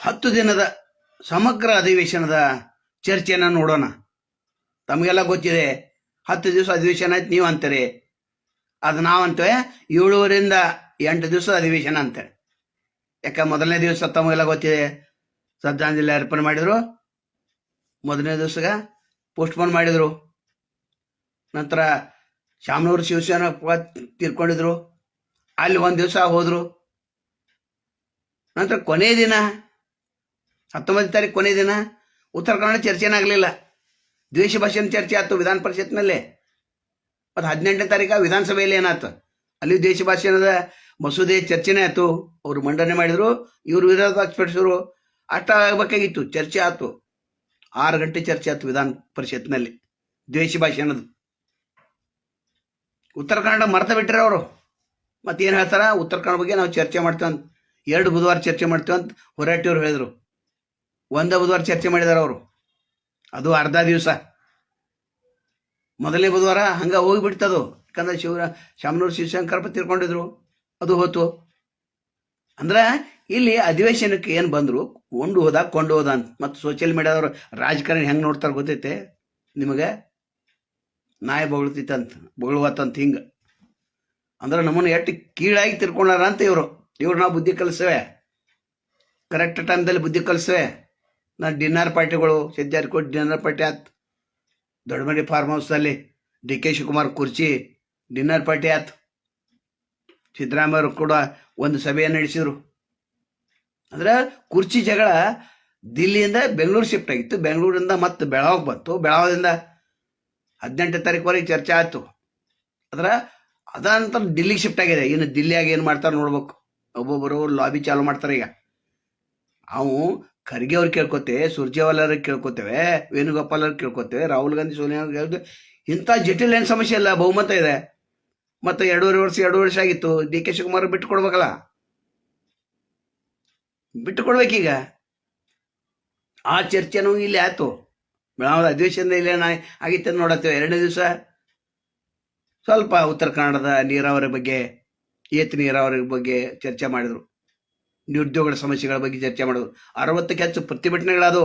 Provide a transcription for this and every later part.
10 ದಿನದ ಸಮಗ್ರ ಅಧಿವೇಶನದ ಚರ್ಚೆಯನ್ನು ನೋಡೋಣ. ತಮಗೆಲ್ಲ ಗೊತ್ತಿದೆ, 10 ದಿವಸ ಅಧಿವೇಶನ ಆಯ್ತು ನೀವು ಅಂತೀರಿ, ಅದು ನಾವಂತೇವೆ 7ರಿಂದ 8 ದಿವಸ ಅಧಿವೇಶನ ಅಂತೇಳಿ. ಯಾಕೆ ಮೊದಲನೇ ದಿವಸ ತಮಗೆಲ್ಲ ಗೊತ್ತಿದೆ, ಶ್ರದ್ಧಾಂಜಲಿ ಅರ್ಪಣೆ ಮಾಡಿದ್ರು, ಮೊದಲನೇ ದಿವಸಗ ಪೋಸ್ಟ್ಪೋನ್ ಮಾಡಿದ್ರು. ನಂತರ ಶಾಮನೂರು ಶಿವಸೇನಾ ತೀರ್ಕೊಂಡಿದ್ರು, ಅಲ್ಲಿ 1 ದಿವಸ ಹೋದ್ರು. ನಂತರ ಕೊನೆಯ ದಿನ 19ನೇ ತಾರೀಕು ಕೊನೆಯ ದಿನ ಉತ್ತರ ಕನ್ನಡ ಚರ್ಚೆನೇ ಆಗಲಿಲ್ಲ. ದ್ವೇಷ ಭಾಷೆನ ಚರ್ಚೆ ಆಯ್ತು ವಿಧಾನ ಪರಿಷತ್ನಲ್ಲಿ. ಮತ್ತು 18ನೇ ತಾರೀಕು ವಿಧಾನಸಭೆಯಲ್ಲಿ ಏನಾಯ್ತು, ಅಲ್ಲಿ ದ್ವೇಷ ಭಾಷಣದ ಮಸೂದೆ ಚರ್ಚೆನೇ ಆಯ್ತು. ಅವರು ಮಂಡನೆ ಮಾಡಿದ್ರು, ಇವರು ವಿರೋಧ ವ್ಯಕ್ತಪಡಿಸಿದ್ರು. ಅಷ್ಟ ಆಗಬೇಕಾಗಿತ್ತು, ಚರ್ಚೆ ಆಯ್ತು. 6 ಗಂಟೆ ಚರ್ಚೆ ಆಯ್ತು ವಿಧಾನ ಪರಿಷತ್ನಲ್ಲಿ ದ್ವೇಷ ಭಾಷಣದ. ಉತ್ತರ ಕನ್ನಡ ಮರ್ತ ಬಿಟ್ಟರೆ ಅವರು. ಮತ್ತೇನು ಹೇಳ್ತಾರ, ಉತ್ತರ ಕನ್ನಡ ಬಗ್ಗೆ ನಾವು ಚರ್ಚೆ ಮಾಡ್ತೇವೆ ಅಂತ 2 ಬುಧವಾರ ಚರ್ಚೆ ಮಾಡ್ತೇವೆ ಅಂತ ಹೊರಟಿಯವ್ರು ಹೇಳಿದ್ರು. 1 ಬುಧವಾರ ಚರ್ಚೆ ಮಾಡಿದಾರೆ ಅವರು, ಅದು ಅರ್ಧ ದಿವಸ. ಮೊದಲನೇ ಬುಧವಾರ ಹಂಗೆ ಹೋಗಿಬಿಡ್ತದು, ಯಾಕಂದ್ರೆ ಶಾಮನೂರು ಶಿವಶಂಕರಪ್ಪ ತೀರ್ಕೊಂಡಿದ್ರು, ಅದು ಹೋತು. ಅಂದ್ರೆ ಇಲ್ಲಿ ಅಧಿವೇಶನಕ್ಕೆ ಏನು ಬಂದರು, ಕೊಂಡು ಹೋದ ಅಂತ. ಮತ್ತು ಸೋಷಿಯಲ್ ಮೀಡಿಯಾದವರು ರಾಜಕಾರಣಿ ಹೆಂಗೆ ನೋಡ್ತಾರೆ ಗೊತ್ತೈತೆ ನಿಮಗೆ? ನಾಯಿ ಬೊಗಳ್ತಿತ್ತಂತ ಬೊಗಳುವತ್ತಂತ ಹಿಂಗೆ. ಅಂದ್ರೆ ನಮ್ಮನ್ನು ಎಷ್ಟು ಕೀಳಾಗಿ ತಿರ್ಕೊಂಡಾರ ಅಂತ ಇವ್ರು ನಾವು ಬುದ್ಧಿ ಕಲಿಸ್ತೇವೆ, ಕರೆಕ್ಟ್ ಟೈಮ್ದಲ್ಲಿ ಬುದ್ಧಿ ಕಲಿಸ್ತೇವೆ. ಡಿನ್ನರ್ ಪಾರ್ಟಿಗಳು ಕೊಟ್ಟು ಡಿನ್ನರ್ ಪಾರ್ಟಿ ಆಯ್ತು. ದೊಡ್ಡಮನಿ ಫಾರ್ಮ್ ಹೌಸ್ನಲ್ಲಿ ಡಿ ಕೆ ಶಿವಕುಮಾರ್ ಕುರ್ಚಿ ಡಿನ್ನರ್ ಪಾರ್ಟಿ ಆಯ್ತು. ಸಿದ್ದರಾಮಯ್ಯವರು ಕೂಡ ಒಂದು ಸಭೆಯನ್ನು ನಡೆಸಿದರು. ಅಂದ್ರೆ ಕುರ್ಚಿ ಜಗಳ ದಿಲ್ಲಿಯಿಂದ ಬೆಂಗಳೂರು ಶಿಫ್ಟ್ ಆಗಿತ್ತು, ಬೆಂಗಳೂರಿಂದ ಮತ್ತೆ ಬೆಳಗಾವಿಗೆ ಬಂತು, ಬೆಳಗಾವಿಯಿಂದ 18ನೇ ತಾರೀಕುವರೆಗೆ ಚರ್ಚೆ ಆಯ್ತು. ಅದಂತ ಡಿಲ್ಲಿಗೆ ಶಿಫ್ಟ್ ಆಗಿದೆ. ಇನ್ನು ದಿಲ್ಲಿಯಾಗ ಏನು ಮಾಡ್ತಾರೆ ನೋಡ್ಬೇಕು. ಒಬ್ಬೊಬ್ಬರು ಲಾಬಿ ಚಾಲು ಮಾಡ್ತಾರೆ. ಈಗ ಅವು ಖರ್ಗೆ ಅವ್ರು ಕೇಳ್ಕೊತೇವೆ, ಸುರ್ಜೇವಾಲಾ ಕೇಳ್ಕೊತೇವೆ, ವೇಣುಗೋಪಾಲ್ ಅವ್ರಿಗೆ ಕೇಳ್ಕೊತೇವೆ, ರಾಹುಲ್ ಗಾಂಧಿ ಸೋನಿಯಾ ಕೇಳ್ತೇವೆ. ಇಂಥ ಜಟಿಲ್ ಏನು ಸಮಸ್ಯೆ ಇಲ್ಲ, ಬಹುಮತ ಇದೆ. ಮತ್ತು 2 ವರ್ಷ ಆಗಿತ್ತು. ಡಿ ಕೆ ಶಿವಕುಮಾರ್ ಬಿಟ್ಟು ಕೊಡ್ಬೇಕಲ್ಲ, ಬಿಟ್ಟು ಕೊಡ್ಬೇಕೀಗ. ಆ ಚರ್ಚೆನೂ ಇಲ್ಲಿ ಆಯ್ತು. ಬೆಳಗಾವಿ ಅಧಿವೇಶನದ ಇಲ್ಲೇನ ಆಗಿತ್ತು ನೋಡತ್ತೇವೆ. 2ನೇ ದಿವಸ ಸ್ವಲ್ಪ ಉತ್ತರ ಕನ್ನಡದ ನೀರಾವರಿ ಬಗ್ಗೆ, ಏತ ನೀರಾವರಿ ಬಗ್ಗೆ ಚರ್ಚೆ ಮಾಡಿದರು. ನಿರುದ್ಯೋಗದ ಸಮಸ್ಯೆಗಳ ಬಗ್ಗೆ ಚರ್ಚೆ ಮಾಡಿದ್ರು. 60ಕ್ಕೆ ಹೆಚ್ಚು ಪ್ರತಿಭಟನೆಗಳದು.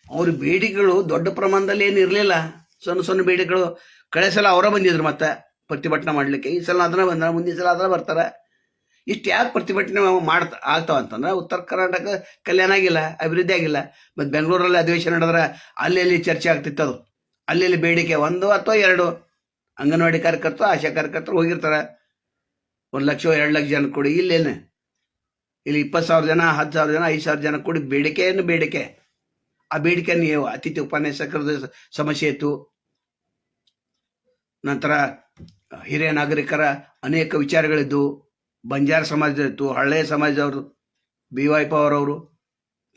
ಅವ್ರ ಬೇಡಿಕೆಗಳು ದೊಡ್ಡ ಪ್ರಮಾಣದಲ್ಲಿ ಏನು ಇರಲಿಲ್ಲ, ಸಣ್ಣ ಬೇಡಿಕೆಗಳು. ಕಳೆ ಸಲ ಅವರ ಬಂದಿದ್ರು ಮತ್ತೆ ಪ್ರತಿಭಟನೆ ಮಾಡಲಿಕ್ಕೆ. ಈ ಸಲ ಅದನ್ನ ಬಂದ, ಮುಂದಿನ ಸಲ ಅದನ್ನ ಬರ್ತಾರೆ. ಇಷ್ಟು ಯಾಕೆ ಪ್ರತಿಭಟನೆ ಆಗ್ತಾವ ಅಂತಂದ್ರೆ, ಉತ್ತರ ಕರ್ನಾಟಕ ಕಲ್ಯಾಣ ಆಗಿಲ್ಲ, ಅಭಿವೃದ್ಧಿ ಆಗಿಲ್ಲ. ಮತ್ತು ಬೆಂಗಳೂರಲ್ಲಿ ಅಧಿವೇಶನ ನಡೆದ್ರೆ ಅಲ್ಲಿ ಚರ್ಚೆ ಆಗ್ತಿತ್ತು. ಅದು ಅಲ್ಲಿ ಬೇಡಿಕೆ 1 ಅಥವಾ 2 ಅಂಗನವಾಡಿ ಕಾರ್ಯಕರ್ತರು, ಆಶಾ ಕಾರ್ಯಕರ್ತರು ಹೋಗಿರ್ತಾರೆ. 1 ಲಕ್ಷ 2 ಲಕ್ಷ ಜನ ಕೂಡಿ. ಇಲ್ಲಿ 20,000 ಜನ, 10,000 ಜನ, 5,000 ಜನ ಕೂಡಿ ಬೇಡಿಕೆ. ಆ ಬೇಡಿಕೆ ನೀವು ಅತಿಥಿ ಉಪನ್ಯಾಸಕರದ ಸಮಸ್ಯೆ ಇತ್ತು. ನಂತರ ಹಿರಿಯ ನಾಗರಿಕರ ಅನೇಕ ವಿಚಾರಗಳಿದ್ದು. ಬಂಜಾರ ಸಮಾಜದಿತ್ತು, ಹಳ್ಳೆಯ ಸಮಾಜದವರು, ಬಿ ವೈ ಪವರ್ ಅವರು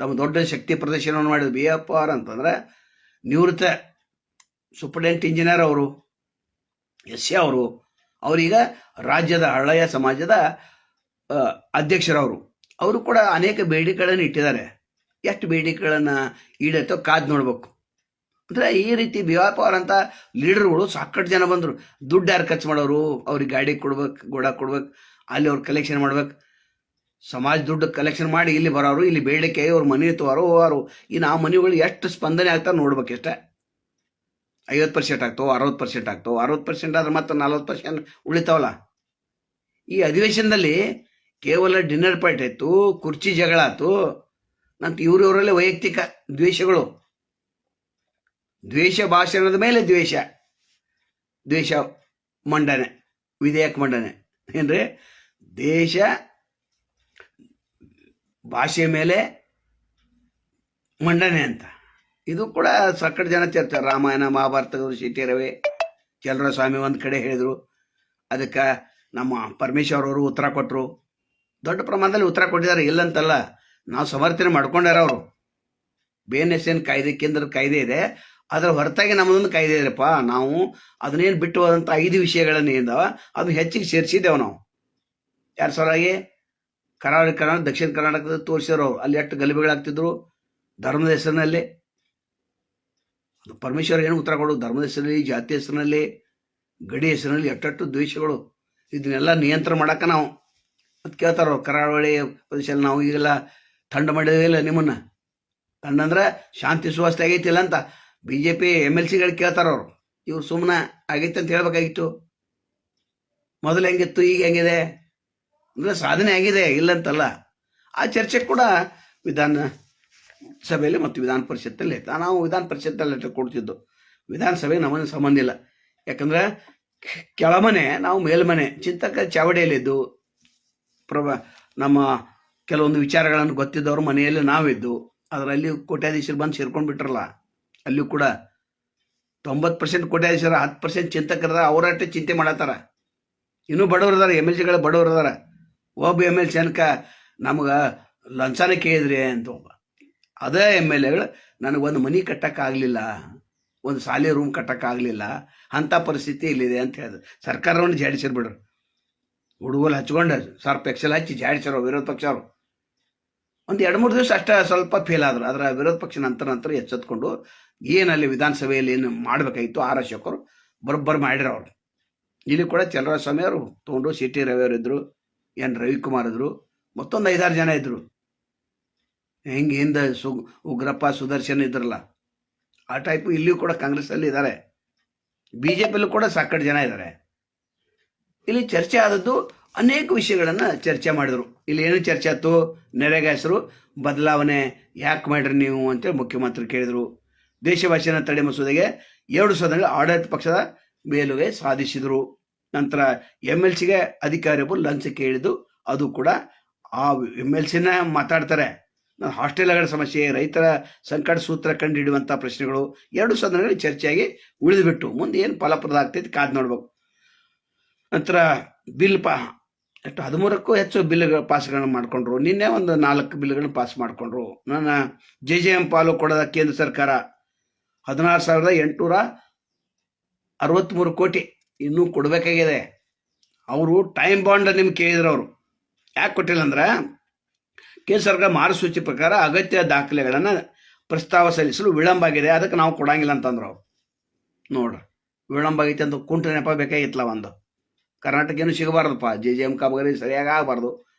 ತಮ್ಮ ದೊಡ್ಡ ಶಕ್ತಿ ಪ್ರದರ್ಶನವನ್ನು ಮಾಡಿದ್ರು. ಬಿ ವೈ ಪವರ್ ಅಂತಂದ್ರೆ ನಿವೃತ್ತ ಸೂಪರ್ಡೆಂಟ್ ಇಂಜಿನಿಯರ್ ಅವರು, ಎಸ್ ಎ ಅವರು. ಅವರೀಗ ರಾಜ್ಯದ ಹಳ್ಳೆಯ ಸಮಾಜದ ಅಧ್ಯಕ್ಷರವರು. ಅವರು ಕೂಡ ಅನೇಕ ಬೇಡಿಕೆಗಳನ್ನು ಇಟ್ಟಿದ್ದಾರೆ. ಎಷ್ಟು ಬೇಡಿಕೆಗಳನ್ನು ಈಡೇತೋ ಕಾದು ನೋಡ್ಬೇಕು. ಅಂದರೆ ಈ ರೀತಿ ಬಿ ವೈ ಪವರ್ ಅಂತ ಲೀಡರ್ಗಳು ಸಾಕಷ್ಟು ಜನ ಬಂದರು. ದುಡ್ಡು ಯಾರು ಖರ್ಚು ಮಾಡೋರು? ಅವ್ರಿಗೆ ಗಾಡಿ ಕೊಡ್ಬೇಕು, ಗೋಡ ಕೊಡ್ಬೇಕು, ಅಲ್ಲಿ ಅವ್ರು ಕಲೆಕ್ಷನ್ ಮಾಡ್ಬೇಕು. ಸಮಾಜ ದುಡ್ಡು ಕಲೆಕ್ಷನ್ ಮಾಡಿ ಇಲ್ಲಿ ಬರೋರು, ಇಲ್ಲಿ ಬೇಡಿಕೆ, ಅವ್ರ ಮನೆ ತೋರು ಹೋಗೋರು. ಇನ್ನು ಆ ಮನೆಗಳು ಎಷ್ಟು ಸ್ಪಂದನೆ ಆಗ್ತಾರೆ ನೋಡ್ಬೇಕು. ಎಷ್ಟೇ 50% ಆಗ್ತಾವೆ, 60% ಆಗ್ತಾವೆ. 60% ಆದ್ರೆ ಮತ್ತೆ 40% ಉಳಿತಾವಲ್ಲ. ಈ ಅಧಿವೇಶನದಲ್ಲಿ ಕೇವಲ ಡಿನ್ನರ್ ಪಾರ್ಟಿ ಆಯಿತು, ಕುರ್ಚಿ ಜಗಳ ಆಯ್ತು. ನಂತರ ಇವರಲ್ಲೇ ವೈಯಕ್ತಿಕ ದ್ವೇಷಗಳು, ದ್ವೇಷ ಭಾಷಣದ ಮೇಲೆ ದ್ವೇಷ ಮಂಡನೆ, ವಿಧೇಯಕ ಮಂಡನೆ. ಏನ್ರಿ, ದೇಶ ಭಾಷೆ ಮೇಲೆ ಮಂಡನೆ ಅಂತ. ಇದು ಕೂಡ ಸಾಕಷ್ಟು ಜನ ಚರ್ಚೆ. ರಾಮಾಯಣ ಮಹಾಭಾರತಗಳು ಸಿಟಿರವೆ ಚಲರಸ್ವಾಮಿ ಒಂದು ಕಡೆ ಹೇಳಿದರು. ಅದಕ್ಕೆ ನಮ್ಮ ಪರಮೇಶ್ವರ್ ಅವರು ಉತ್ತರ ಕೊಟ್ಟರು. ದೊಡ್ಡ ಪ್ರಮಾಣದಲ್ಲಿ ಉತ್ತರ ಕೊಟ್ಟಿದ್ದಾರೆ, ಇಲ್ಲಂತಲ್ಲ. ನಾವು ಸಮರ್ಥನೆ ಮಾಡ್ಕೊಂಡಾರ ಅವರು. BNSN ಕಾಯ್ದೆ, ಕೇಂದ್ರದ ಕಾಯ್ದೆ ಇದೆ, ಅದರ ಹೊರತಾಗಿ ನಮ್ಮದೊಂದು ಕಾಯ್ದೆ ಇದೆಯಪ್ಪ. ನಾವು ಅದನ್ನೇನು ಬಿಟ್ಟು ಹೋದಂಥ 5 ವಿಷಯಗಳನ್ನ ಏನಿದಾವ ಅದನ್ನ ಹೆಚ್ಚಿಗೆ ಸೇರಿಸಿದ್ದೇವೆ ನಾವು. 2000 ಕರಾವಳಿ ಕರ್ನಾಟಕ, ದಕ್ಷಿಣ ಕರ್ನಾಟಕದ ತೋರಿಸಿದ್ರು. ಅಲ್ಲಿ ಎಷ್ಟು ಗಲಿಬಿಗಳಾಗ್ತಿದ್ರು ಧರ್ಮದ ಹೆಸರಿನಲ್ಲಿ. ಅದು ಪರಮೇಶ್ವರ್ ಏನು ಉತ್ತರ ಕೊಡೋದು? ಧರ್ಮದ ಹೆಸರಲ್ಲಿ, ಜಾತಿ ಹೆಸರಿನಲ್ಲಿ, ಗಡಿ ಹೆಸರಿನಲ್ಲಿ ಎಷ್ಟೆಷ್ಟು ದ್ವೇಷಗಳು. ಇದನ್ನೆಲ್ಲ ನಿಯಂತ್ರಣ ಮಾಡಕ್ಕೆ ನಾವು ಮತ್ತೆ ಕೇಳ್ತಾರೋ ಕರಾವಳಿ ಪ್ರದೇಶದಲ್ಲಿ ನಾವು ಈಗೆಲ್ಲ ತಂಡ ಮಾಡಿದಿಲ್ಲ ನಿಮ್ಮನ್ನ. ತಂಡಂದ್ರೆ ಶಾಂತಿ ಸುವ್ಯವಸ್ಥೆ ಆಗೈತಿಲ್ಲ ಅಂತ BJP MLCಗಳು ಕೇಳ್ತಾರ. ಅವರು ಇವ್ರು ಸುಮ್ಮನೆ ಆಗೈತೆ ಅಂತ ಹೇಳ್ಬೇಕಾಗಿತ್ತು. ಮೊದಲು ಹೆಂಗಿತ್ತು ಈಗ ಹೆಂಗಿದೆ ಅಂದರೆ ಸಾಧನೆ ಆಗಿದೆ ಇಲ್ಲಂತಲ್ಲ. ಆ ಚರ್ಚೆ ಕೂಡ ವಿಧಾನ ಸಭೆಯಲ್ಲಿ ಮತ್ತು ವಿಧಾನ ಪರಿಷತ್ತಲ್ಲಿ ನಾವು ವಿಧಾನ ಪರಿಷತ್ತಲ್ಲಿ ಕೊಡ್ತಿದ್ದು. ವಿಧಾನಸಭೆಗೆ ನಮಗೆ ಸಂಬಂಧ ಇಲ್ಲ. ಯಾಕಂದ್ರೆ ಕೆಳಮನೆ ನಾವು ಮೇಲ್ಮನೆ ಚಿಂತಕ ಚಾವಡಿಯಲ್ಲಿದ್ದು ನಮ್ಮ ಕೆಲವೊಂದು ವಿಚಾರಗಳನ್ನು ಗೊತ್ತಿದ್ದವ್ರ ಮನೆಯಲ್ಲಿ ನಾವಿದ್ದು ಅದರಲ್ಲಿ ಕೋಟ್ಯಾಧೀಶರು ಬಂದು ಸೇರ್ಕೊಂಡು ಬಿಟ್ರಲ್ಲ. ಅಲ್ಲಿಯೂ ಕೂಡ 90% ಕೋಟ್ಯಾಧೀಶರ 10% ಚಿಂತಕರದ ಅವರಟ್ಟೆ ಚಿಂತೆ ಮಾಡತ್ತಾರ. ಇನ್ನೂ ಬಡವರು ಅದಾರ, MLCಗಳು ಬಡವರು ಅದಾರ. ಒಬ್ಬ MLC ಅನ್ಕ ನಮ್ಗೆ ಲಂಚಾನೆ ಕೇಳಿದ್ರಿ ಅಂತ ಒಬ್ಬ ಅದೇ MLAಗಳು ನನಗೊಂದು ಮನೆ ಕಟ್ಟಕ್ಕಾಗಲಿಲ್ಲ, ಒಂದು ಶಾಲೆ ರೂಮ್ ಕಟ್ಟಕ್ಕಾಗಲಿಲ್ಲ, ಅಂಥ ಪರಿಸ್ಥಿತಿ ಇಲ್ಲಿದೆ ಅಂತ ಹೇಳಿದ್ರು. ಸರ್ಕಾರವನ್ನು ಜಾಡಿಸಿರ್ಬಿಡ್ರು. ಹುಡುಗಲ್ಲಿ ಹಚ್ಕೊಂಡು ಸರ್ಪ್ ಎಕ್ಸೆಲ್ ಹಚ್ಚಿ ಜಾಡಿಸಿರೋ ವಿರೋಧ ಪಕ್ಷವರು. ಒಂದು 2-3 ದಿವಸ ಅಷ್ಟೇ ಸ್ವಲ್ಪ ಫೇಲ್ ಆದರು. ಅದರ ವಿರೋಧ ಪಕ್ಷ ನಂತರ ಎಚ್ಚೆತ್ಕೊಂಡು ಏನಲ್ಲಿ ವಿಧಾನಸಭೆಯಲ್ಲಿ ಏನು ಮಾಡಬೇಕಾಗಿತ್ತು ಆರ್ ಅಶೋಕರು ಬರೋಬ್ಬರು ಮಾಡಿರೋ ಅವರು. ಇಲ್ಲಿ ಕೂಡ ಚಲರಾಸ್ವಾಮಿ ಅವರು ತೊಗೊಂಡು CT ರವಿಯವರು ಇದ್ದರು, N ರವಿಕುಮಾರ್ ಇದ್ರು, ಮತ್ತೊಂದು 5-6 ಜನ ಇದ್ದರು. ಹೆಂಗೆ ಹಿಂದೆ ಉಗ್ರಪ್ಪ ಸುದರ್ಶನ್ ಇದ್ರಲ್ಲ ಆ ಟೈಪು ಇಲ್ಲಿಯೂ ಕೂಡ ಕಾಂಗ್ರೆಸ್ಸಲ್ಲಿ ಇದ್ದಾರೆ. BJPಯಲ್ಲೂ ಕೂಡ ಸಾಕಷ್ಟು ಜನ ಇದ್ದಾರೆ. ಇಲ್ಲಿ ಚರ್ಚೆ ಆದದ್ದು ಅನೇಕ ವಿಷಯಗಳನ್ನು ಚರ್ಚೆ ಮಾಡಿದರು. ಇಲ್ಲಿ ಏನು ಚರ್ಚೆ ಆಯ್ತು? ನರೇಗಾ ಹೆಸರು ಬದಲಾವಣೆ ಯಾಕೆ ಮಾಡ್ರಿ ನೀವು ಅಂತೇಳಿ ಮುಖ್ಯಮಂತ್ರಿ ಕೇಳಿದರು. ದೇಶಭಾಷೆನ ತಡೆ ಮಸೂದೆಗೆ 2 ಸದನಗಳ ಆಡಳಿತ ಪಕ್ಷದ ಮೇಲುಗೈ ಸಾಧಿಸಿದರು. ನಂತರ MLCಗೆ ಅಧಿಕಾರಿಯೊಬ್ಬರು ಲಂಚ ಕೇಳಿದ್ದು, ಅದು ಕೂಡ ಆ MLCನ ಮಾತಾಡ್ತಾರೆ. ಹಾಸ್ಟೆಲ್ಗಳ ಸಮಸ್ಯೆ, ರೈತರ ಸಂಕಟ ಸೂತ್ರ ಕಂಡು ಹಿಡಿಯುವಂಥ ಪ್ರಶ್ನೆಗಳು 2 ಸದನಗಳಲ್ಲಿ ಚರ್ಚೆಯಾಗಿ ಉಳಿದುಬಿಟ್ಟು ಮುಂದೆ ಏನು ಫಲಪ್ರದ ಆಗ್ತೈತಿ ಕಾದು ನೋಡ್ಬೇಕು. ನಂತರ ಬಿಲ್ ಎಷ್ಟು 13ಕ್ಕೂ ಹೆಚ್ಚು ಬಿಲ್ಗಳ ಪಾಸ್ಗಳನ್ನು ಮಾಡಿಕೊಂಡ್ರು. ನಿನ್ನೆ ಒಂದು 4 ಬಿಲ್ಗಳನ್ನು ಪಾಸ್ ಮಾಡಿಕೊಂಡ್ರು. ನನ್ನ JJM ಪಾಲು ಕೊಡದ ಕೇಂದ್ರ ಸರ್ಕಾರ 16,863 ಕೋಟಿ ಇನ್ನೂ ಕೊಡಬೇಕಾಗಿದೆ. ಅವರು ಟೈಮ್ ಬಾಂಡ್ ನಿಮ್ಗೆ ಕೇಳಿದ್ರು. ಅವರು ಯಾಕೆ ಕೊಟ್ಟಿಲ್ಲ ಅಂದ್ರೆ ಕೇಂದ್ರ ಸರ್ಕಾರ ಮಾರ್ಗಸೂಚಿ ಪ್ರಕಾರ ಅಗತ್ಯ ದಾಖಲೆಗಳನ್ನು ಪ್ರಸ್ತಾವ ಸಲ್ಲಿಸಲು ವಿಳಂಬ ಆಗಿದೆ, ಅದಕ್ಕೆ ನಾವು ಕೊಡಂಗಿಲ್ಲ ಅಂತಂದ್ರು. ಅವ್ರು ನೋಡ್ರಿ, ವಿಳಂಬ ಆಗೈತೆ ಅಂತ ಕುಂಟ್ರೆ ನೆಪ ಬೇಕಾಗಿತ್ತಲ್ಲ. ಒಂದು ಕರ್ನಾಟಕ ಏನು ಸಿಗಬಾರ್ದಪ್ಪ, JJM ಕಾಮಗಾರಿ ಸರಿಯಾಗಿ ಆಗಬಾರ್ದು.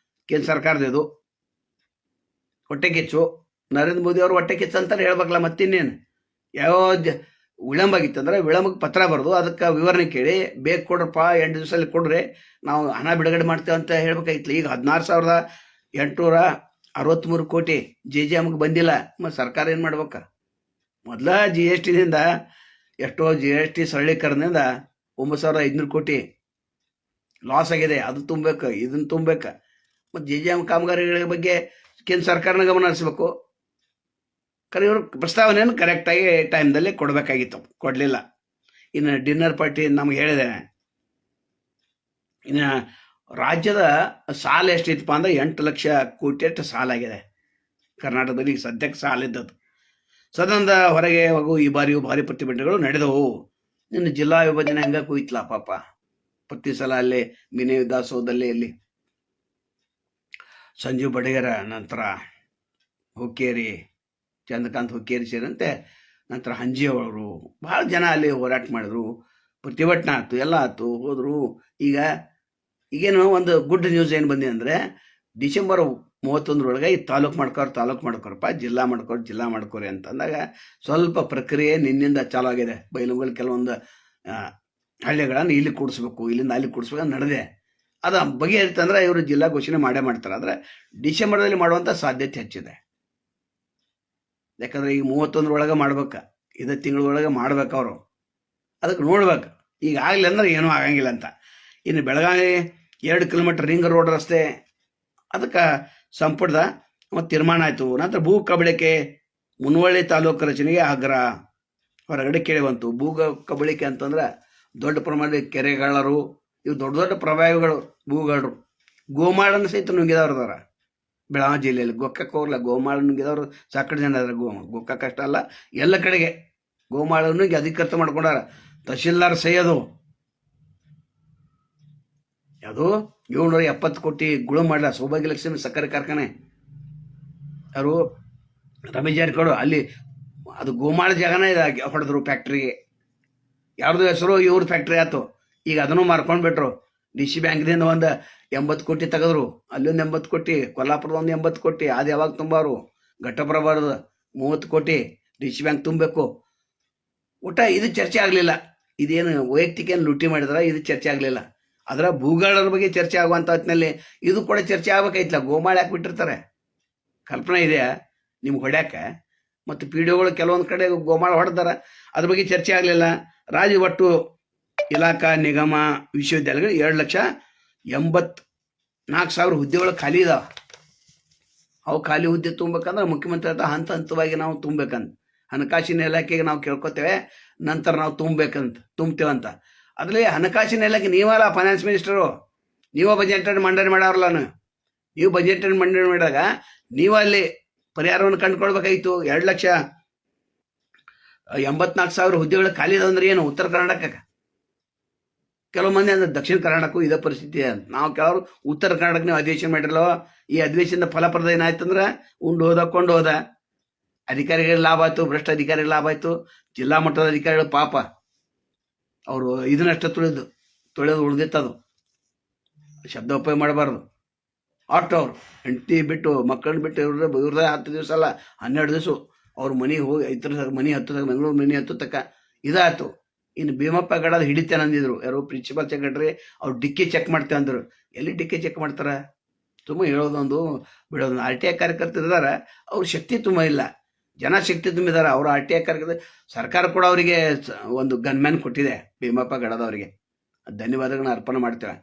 ಕೇಂದ್ರ ಸರ್ಕಾರದ ಇದು ಹೊಟ್ಟೆ ಕಿಚ್ಚು. ನರೇಂದ್ರ ಮೋದಿ ಅವರು ಹೊಟ್ಟೆ ಕಿಚ್ಚು ಅಂತಾರೆ ಹೇಳ್ಬೇಕಲ್ಲ. ಮತ್ತಿನ್ನೇನು ಯಾವ ವಿಳಂಬ ಆಗಿತ್ತಂದ್ರೆ ವಿಳಂಬಕ್ಕೆ ಪತ್ರ ಬರೆದು ಅದಕ್ಕೆ ವಿವರಣೆ ಕೇಳಿ ಬೇಕು ಕೊಡ್ರಪ್ಪ 8 ದಿವಸದಲ್ಲಿ ಕೊಡ್ರಿ ನಾವು ಹಣ ಬಿಡುಗಡೆ ಮಾಡ್ತೇವೆ ಅಂತ ಹೇಳ್ಬೇಕಾಗಿತ್ತು. ಈಗ 16,863 ಕೋಟಿ JJMಗೆ ಬಂದಿಲ್ಲ. ಮತ್ತು ಸರ್ಕಾರ ಏನು ಮಾಡ್ಬೇಕ? ಮೊದಲ GSTನಿಂದ ಎಷ್ಟೋ GST ಸರಳೀಕರಣದಿಂದ 9,500 ಕೋಟಿ ಲಾಸ್ ಆಗಿದೆ. ಅದು ತುಂಬಬೇಕು, ಇದನ್ನು ತುಂಬಬೇಕು. ಮತ್ತು JJM ಕಾಮಗಾರಿಗಳ ಬಗ್ಗೆ ಕೇಂದ್ರ ಸರ್ಕಾರನ ಗಮನ ಹರಿಸ್ಬೇಕು. ಕರೆ ಇವರು ಪ್ರಸ್ತಾವನೆಯನ್ನು ಕರೆಕ್ಟಾಗಿ ಟೈಮ್ದಲ್ಲಿ ಕೊಡಬೇಕಾಗಿತ್ತು, ಕೊಡಲಿಲ್ಲ. ಇನ್ನು ಡಿನ್ನರ್ ಪಾರ್ಟಿ ನಮ್ಗೆ ಹೇಳಿದೆ. ಇನ್ನು ರಾಜ್ಯದ ಸಾಲ ಎಷ್ಟಿತ್ತಪ್ಪ ಅಂದರೆ 8 ಲಕ್ಷ ಕೋಟಿ ಅಷ್ಟು ಸಾಲ ಆಗಿದೆ ಕರ್ನಾಟಕದಲ್ಲಿ. ಈಗ ಸದ್ಯಕ್ಕೆ ಸಾಲ ಇದ್ದದ್ದು. ಸದನದ ಹೊರಗೆ ಹೋಗು ಈ ಬಾರಿಯೂ ಭಾರಿ ಪ್ರತಿಭಟನೆಗಳು ನಡೆದವು. ಇನ್ನು ಜಿಲ್ಲಾ ವಿಭಜನೆ ಹಂಗೆ ಕೂಯ್ತಲ್ಲ ಪಾಪ. ಪ್ರತಿ ಸಲ ಅಲ್ಲೇ ಮಿನಿ ವಿಧಾನಸೌಧದಲ್ಲಿ ಇಲ್ಲಿ ಸಂಜೀವ್ ಬಡಿಗೇರ, ನಂತರ ಹುಕ್ಕೇರಿ ಚಂದ್ರಕಾಂತ್ ಹುಕ್ಕೇರಿ ಸೇರಿದಂತೆ ನಂತರ ಹಂಜಿಯವರು ಭಾಳ ಜನ ಅಲ್ಲಿ ಹೋರಾಟ ಮಾಡಿದ್ರು. ಪ್ರತಿಭಟನೆ ಆಯ್ತು, ಎಲ್ಲ ಆಯ್ತು, ಹೋದರು. ಈಗೇನು ಒಂದು ಗುಡ್ ನ್ಯೂಸ್ ಏನು ಬಂದಿದೆ ಅಂದರೆ ಡಿಸೆಂಬರ್ 31ರೊಳಗೆ ಈ ತಾಲೂಕು ಮಾಡ್ಕೊರಪ್ಪ, ಜಿಲ್ಲಾ ಮಾಡ್ಕೋರಿ ಅಂತಂದಾಗ ಸ್ವಲ್ಪ ಪ್ರಕ್ರಿಯೆ ನಿನ್ನಿಂದ ಚಾಲು ಆಗಿದೆ. ಬೈಲುಂಗಲ್ ಕೆಲವೊಂದು ಹಳ್ಳಿಗಳನ್ನು ಇಲ್ಲಿ ಕೂಡಿಸ್ಬೇಕು, ಇಲ್ಲಿಂದ ಅಲ್ಲಿ ಕೂಡಿಸ್ಬೇಕು ನಡೆದೆ. ಅದು ಬಗೆಹರಿತಂದ್ರೆ ಇವರು ಜಿಲ್ಲಾ ಘೋಷಣೆ ಮಾಡ್ತಾರೆ. ಆದರೆ ಡಿಸೆಂಬರ್ದಲ್ಲಿ ಮಾಡುವಂಥ ಸಾಧ್ಯತೆ ಹೆಚ್ಚಿದೆ. ಯಾಕಂದರೆ ಈಗ 31ರೊಳಗೆ ಮಾಡ್ಬೇಕು, ಇದೇ ತಿಂಗಳೊಳಗೆ ಮಾಡ್ಬೇಕು ಅವರು. ಅದಕ್ಕೆ ನೋಡ್ಬೇಕು. ಈಗ ಆಗಲಿ ಅಂದ್ರೆ ಏನೂ ಆಗಂಗಿಲ್ಲ ಅಂತ. ಇನ್ನು ಬೆಳಗಾವಿ 2 ಕಿಲೋಮೀಟರ್ ರಿಂಗ್ ರೋಡ್ ರಸ್ತೆ, ಅದಕ್ಕೆ ಸಂಪುಟದ ಮತ್ತು ತೀರ್ಮಾನ ಆಯಿತು. ನಂತರ ಭೂ ಕಬಳಿಕೆ ಮುನವಳ್ಳಿ ತಾಲೂಕು ರಚನೆಗೆ ಆಗ್ರಹ ಹೊರಗಡೆ ಕೇಳಿ ಬಂತು. ಭೂ ಕಬಳಿಕೆ ಅಂತಂದ್ರೆ ದೊಡ್ಡ ಪ್ರಮಾಣದ ಕೆರೆಗಳರು, ಇವು ದೊಡ್ಡ ದೊಡ್ಡ ಪ್ರಭಾವಿಗಳು, ಭೂಗಳರು. ಗೋಮಾಳನ್ನು ಸಹಿತ ನುಂಗಿದವ್ರು ಅದಾರ ಬೆಳಗಾವಿ ಜಿಲ್ಲೆಯಲ್ಲಿ. ಗೋಕಾಕ್ ಹೋಗ್ಲ, ಗೋಮಾಳ ನುಂಗಿದವರು ಸಾಕಷ್ಟು ಜನ ಅದಾರ. ಗೋಕಾಕ್ ಅಷ್ಟ ಅಲ್ಲ, ಎಲ್ಲ ಕಡೆಗೆ ಗೋಮಾಳನ್ನು ಅಧಿಕೃತ ಮಾಡ್ಕೊಂಡಾರ. ತಹಶೀಲ್ದಾರ್ ಸೈಯದು ಅದು 770 ಕೋಟಿ ಗುಳು ಮಾಡಲ ಸೌಭಾಗ್ಯಲಕ್ಷ್ಮಿ ಸಕ್ಕರೆ ಕಾರ್ಖಾನೆ. ಅವರು ರಮೇಶ್ ಜಾರಕಿಹೊಳಿ ಅಲ್ಲಿ ಅದು ಗೋಮಾಳ ಜಾಗನೇ ಹೊಡೆದ್ರು ಫ್ಯಾಕ್ಟ್ರಿಗೆ. ಯಾರ್ದು ಹೆಸರು ಇವ್ರ ಫ್ಯಾಕ್ಟ್ರಿ ಆಯ್ತು. ಈಗ ಅದನ್ನು ಮಾರ್ಕೊಂಡ್ಬಿಟ್ರು. ಡಿ ಸಿ ಬ್ಯಾಂಕ್ದಿಂದ ಒಂದು 80 ಕೋಟಿ ತೆಗೆದ್ರು, ಅಲ್ಲೊಂದು 80 ಕೋಟಿ, ಕೊಲ್ಲಾಪುರದ ಒಂದು 80 ಕೋಟಿ, ಅದು ಯಾವಾಗ ತುಂಬಾರು? ಘಟ್ಟಪ್ರಭಾರದ 30 ಕೋಟಿ ಡಿ ಸಿ ಬ್ಯಾಂಕ್ ತುಂಬಬೇಕು. ಒಟ್ಟ ಇದು ಚರ್ಚೆ ಆಗಲಿಲ್ಲ. ಇದೇನು ವೈಯಕ್ತಿಕ ಏನು ಲೂಟಿ ಮಾಡಿದ್ರ ಇದು ಚರ್ಚೆ ಆಗಲಿಲ್ಲ. ಅದರ ಭೂಗಾಳರ ಬಗ್ಗೆ ಚರ್ಚೆ ಆಗುವಂತ ಹೊತ್ತಿನಲ್ಲಿ ಇದು ಕೂಡ ಚರ್ಚೆ ಆಗ್ಬೇಕಾಯ್ತಲ್ಲ. ಗೋಮಾಳ ಯಾಕೆ ಬಿಟ್ಟಿರ್ತಾರೆ? ಕಲ್ಪನೆ ಇದೆಯಾ ನಿಮ್ಗೆ ಹೊಡ್ಯಾಕ? ಮತ್ತು ಪಿ ಡಿ ಒಗಳು ಕೆಲವೊಂದು ಕಡೆ ಗೋಮಾಳ ಹೊಡೆದಾರ, ಅದ್ರ ಬಗ್ಗೆ ಚರ್ಚೆ ಆಗಲಿಲ್ಲ. ರಾಜ್ಯ ಒಟ್ಟು ಇಲಾಖಾ ನಿಗಮ ವಿಶ್ವವಿದ್ಯಾಲಯಗಳು 2,84,000 ಹುದ್ದೆಗಳು ಖಾಲಿ ಇದಾವ. ಅವು ಖಾಲಿ ಹುದ್ದೆ ತುಂಬಬೇಕಂದ್ರೆ ಮುಖ್ಯಮಂತ್ರಿ ಹತ್ರ ಹಂತ ಹಂತವಾಗಿ ನಾವು ತುಂಬಬೇಕಂತ ಹಣಕಾಸಿನ ಇಲಾಖೆಗೆ ನಾವು ಕೇಳ್ಕೊತೇವೆ, ನಂತರ ನಾವು ತುಂಬ್ತೇವಂತ. ಅದರಲ್ಲಿ ಹಣಕಾಸಿನ ಇಲಾಖೆ ನೀವಲ್ಲ ಫೈನಾನ್ಸ್ ಮಿನಿಸ್ಟರು, ನೀವ ಬಜೆಟ್ ಮಂಡನೆ ಮಾಡಾರಲ್ಲ. ನೀವು ಬಜೆಟ್ ಮಂಡನೆ ಮಾಡಿದಾಗ ನೀವು ಅಲ್ಲಿ ಪರಿಹಾರವನ್ನು ಕಂಡುಕೊಳ್ಬೇಕಾಯ್ತು. 2,84,000 ಹುದ್ದೆಗಳು ಖಾಲಿ ಅಂದ್ರೆ ಏನು? ಉತ್ತರ ಕರ್ನಾಟಕಕ್ಕೆ ಕೆಲವು ಮಂದಿ ಅಂದ್ರೆ ದಕ್ಷಿಣ ಕರ್ನಾಟಕಕ್ಕೂ ಇದೇ ಪರಿಸ್ಥಿತಿ ಅಂತ. ನಾವು ಕೆಲವರು ಉತ್ತರ ಕರ್ನಾಟಕ ನೀವು ಅಧಿವೇಶನ ಮಾಡಿರಲ್ಲ, ಈ ಅಧಿವೇಶನದ ಫಲಪ್ರದ ಏನಾಯ್ತಂದ್ರೆ ಉಂಡು ಹೋದ ಕೊಂಡು ಹೋದ. ಅಧಿಕಾರಿಗಳಿಗೆ ಲಾಭ ಆಯ್ತು, ಭ್ರಷ್ಟ ಅಧಿಕಾರಿಗಳಿಗೆ ಲಾಭ ಆಯ್ತು. ಜಿಲ್ಲಾ ಮಟ್ಟದ ಅಧಿಕಾರಿಗಳು ಪಾಪ ಅವರು ಇದನ್ನಷ್ಟ ತೊಳೆದು ಉಳಿದಿತ್ತದು. ಶಬ್ದ ಉಪಯೋಗ ಮಾಡಬಾರ್ದು. ಅಷ್ಟು ಅವ್ರು ಹೆಂಡತಿ ಬಿಟ್ಟು ಮಕ್ಕಳನ್ನ ಬಿಟ್ಟು ಇವ್ರದೇ 10 ದಿವಸ ಅಲ್ಲ 12 ದಿವಸ ಅವ್ರ ಮನೆಗೆ ಹೋಗಿ ಇತರ ಮನೆ ಹತ್ತದ ಬೆಂಗಳೂರು ಮನೆ ಹತ್ತತಕ್ಕ ಇದಾಯ್ತು. ಇನ್ನು ಭೀಮಪ್ಪ ಗಡದ ಹಿಡಿತೇನೆ ಅಂದಿದ್ರು ಯಾರು ಪ್ರಿನ್ಸಿಪಾಲ್ ಸೆಕ್ರೆಟರಿ. ಅವ್ರು ಡಿಕ್ಕಿ ಚೆಕ್ ಮಾಡ್ತೇವೆ ಅಂದರು. ಎಲ್ಲಿ ಡಿಕ್ಕಿ ಚೆಕ್ ಮಾಡ್ತಾರ? ತುಂಬ ಹೇಳೋದೊಂದು ಬಿಡೋದೊಂದು. ಆರ್ ಟಿ ಐ ಕಾರ್ಯಕರ್ತರು ಇದ್ದಾರೆ, ಅವ್ರ ಶಕ್ತಿ ತುಂಬ ಇಲ್ಲ, ಜನ ಶಕ್ತಿ ತುಂಬಿದ್ದಾರೆ. ಅವರು ಆರ್ ಟಿ ಐ ಕಾರ್ಯಕರ್ತ ಸರ್ಕಾರ ಕೂಡ ಅವರಿಗೆ ಒಂದು ಗನ್ಮ್ಯಾನ್ ಕೊಟ್ಟಿದೆ ಭೀಮಪ್ಪ ಗಡದವರಿಗೆ, ಧನ್ಯವಾದಗಳನ್ನ ಅರ್ಪಣೆ ಮಾಡ್ತೇವೆ.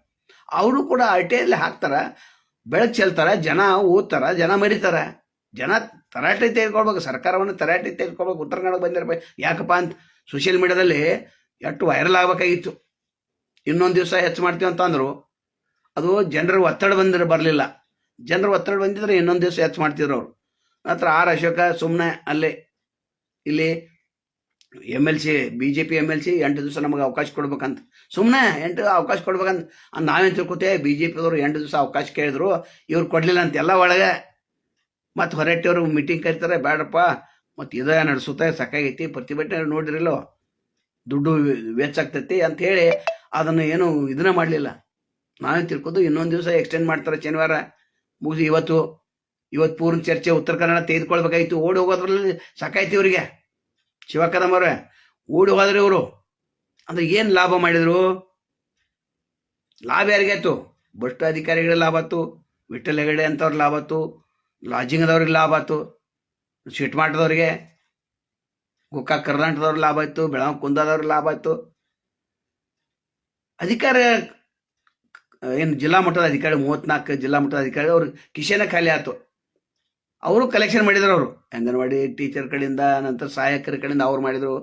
ಅವರು ಕೂಡ ಆರ್ ಟಿ ಐಲಿ ಹಾಕ್ತಾರ, ಬೆಳಕು ಚೆಲ್ತಾರ, ಜನ ಓದ್ತಾರ, ಜನ ಮರಿತಾರ. ಜನ ತರಾಟೆ ತೆಗೆದುಕೊಳ್ಬೇಕು, ಸರ್ಕಾರವನ್ನು ತರಾಟೆ ತೆಗೆದುಕೊಳ್ಬೇಕು. ಉತ್ತರ ಕನ್ನಡ ಬಂದಿರಬೇಕು. ಯಾಕಪ್ಪ ಅಂತ ಸೋಷಿಯಲ್ ಮೀಡಿಯಾದಲ್ಲಿ ಎಷ್ಟು ವೈರಲ್ ಆಗಬೇಕಾಗಿತ್ತು. ಇನ್ನೊಂದು ದಿವಸ ಹೆಚ್ಚು ಮಾಡ್ತೀವಿ ಅಂತ ಅಂದರು. ಅದು ಜನರ ಒತ್ತಡ ಬರಲಿಲ್ಲ. ಜನರ ಒತ್ತಡ ಬಂದಿದ್ರೆ ಇನ್ನೊಂದು ದಿವಸ ಹೆಚ್ಚು ಮಾಡ್ತಿದ್ರು ಅವರು. ನಂತರ ಆರ್ ಅಶೋಕ ಸುಮ್ಮನೆ ಅಲ್ಲೇ ಇಲ್ಲಿ MLC BJP MLC 8 ದಿವಸ ನಮಗೆ ಅವಕಾಶ ಕೊಡ್ಬೇಕಂತ ಸುಮ್ಮನೆ 8 ಅವಕಾಶ ಕೊಡ್ಬೇಕಂತ ನಾವೇನು ತಿಳ್ಕೊತೇವೆ. BJPದವರು 8 ದಿವಸ ಅವಕಾಶ ಕೇಳಿದ್ರು, ಇವ್ರು ಕೊಡಲಿಲ್ಲ ಅಂತ ಎಲ್ಲ ಒಳಗೆ. ಮತ್ತು ಹೊರಟ್ಟಿಯವರು ಮೀಟಿಂಗ್ ಕರಿತಾರೆ, ಬೇಡಪ್ಪ ಮತ್ತು ಇದೇ ನಡೆಸುತ್ತೆ, ಸಾಕಾಗೈತಿ, ಪ್ರತಿಭಟನೆ ನೋಡಿರಲ್ಲೋ ದುಡ್ಡು ವೆಚ್ಚ ಆಗ್ತೈತಿ ಅಂತ ಹೇಳಿ ಅದನ್ನು ಏನು ಇದನ್ನ ಮಾಡಲಿಲ್ಲ. ನಾವೇನು ತಿಳ್ಕೋದು ಇನ್ನೊಂದು ದಿವಸ ಎಕ್ಸ್ಟೆಂಡ್ ಮಾಡ್ತಾರೆ, ಶನಿವಾರ ಮುಗಿಸಿ. ಇವತ್ತು ಪೂರ್ಣ ಚರ್ಚೆ ಉತ್ತರ ಕನ್ನಡ ತೆಗೆದುಕೊಳ್ಬೇಕಾಯ್ತು. ಓಡಿ ಹೋಗೋದ್ರಲ್ಲಿ ಸಾಕಾಯ್ತು ಇವರಿಗೆ. ಶಿವಕದಮ್ಮವ್ರೆ ಓಡಿ ಹೋದ್ರೆ ಇವರು ಅಂದ್ರೆ ಏನು ಲಾಭ ಮಾಡಿದ್ರು? ಲಾಭ ಯಾರಿಗಾಯ್ತು? ಭ್ರಷ್ಟ ಅಧಿಕಾರಿಗಳಿಗೆ ಲಾಭ ಆಯ್ತು, ವಿಠ್ಠಲ್ ಹೆಗಡೆ ಅಂತವ್ರಿಗೆ ಲಾಭ ಆಯ್ತು, ಲಾಡ್ಜಿಂಗ್ದವ್ರಿಗೆ ಲಾಭ ಆಯ್ತು, ಸ್ವೀಟ್ ಮಾರ್ಟ್ದವ್ರಿಗೆ, ಗೋಕಾಕ್ ಕರ್ನಾಟಕದವ್ರಿಗೆ ಲಾಭ ಆಯ್ತು, ಬೆಳಗಾವಿ ಕುಂದಾದವ್ರಿಗೆ ಲಾಭ ಆಯ್ತು. ಅಧಿಕಾರ ಏನು ಜಿಲ್ಲಾ ಮಟ್ಟದ ಅಧಿಕಾರಿ 34 ಜಿಲ್ಲಾ ಮಟ್ಟದ ಅಧಿಕಾರಿ ಅವ್ರ ಕಿಶೆನ ಖಾಲಿ ಆಯ್ತು. ಅವರು ಕಲೆಕ್ಷನ್ ಮಾಡಿದ್ರು. ಅವರು ಅಂಗನವಾಡಿ ಟೀಚರ್ ಕಡೆಯಿಂದ, ನಂತರ ಸಹಾಯಕರ ಕಡೆಯಿಂದ ಅವ್ರು ಮಾಡಿದ್ರು.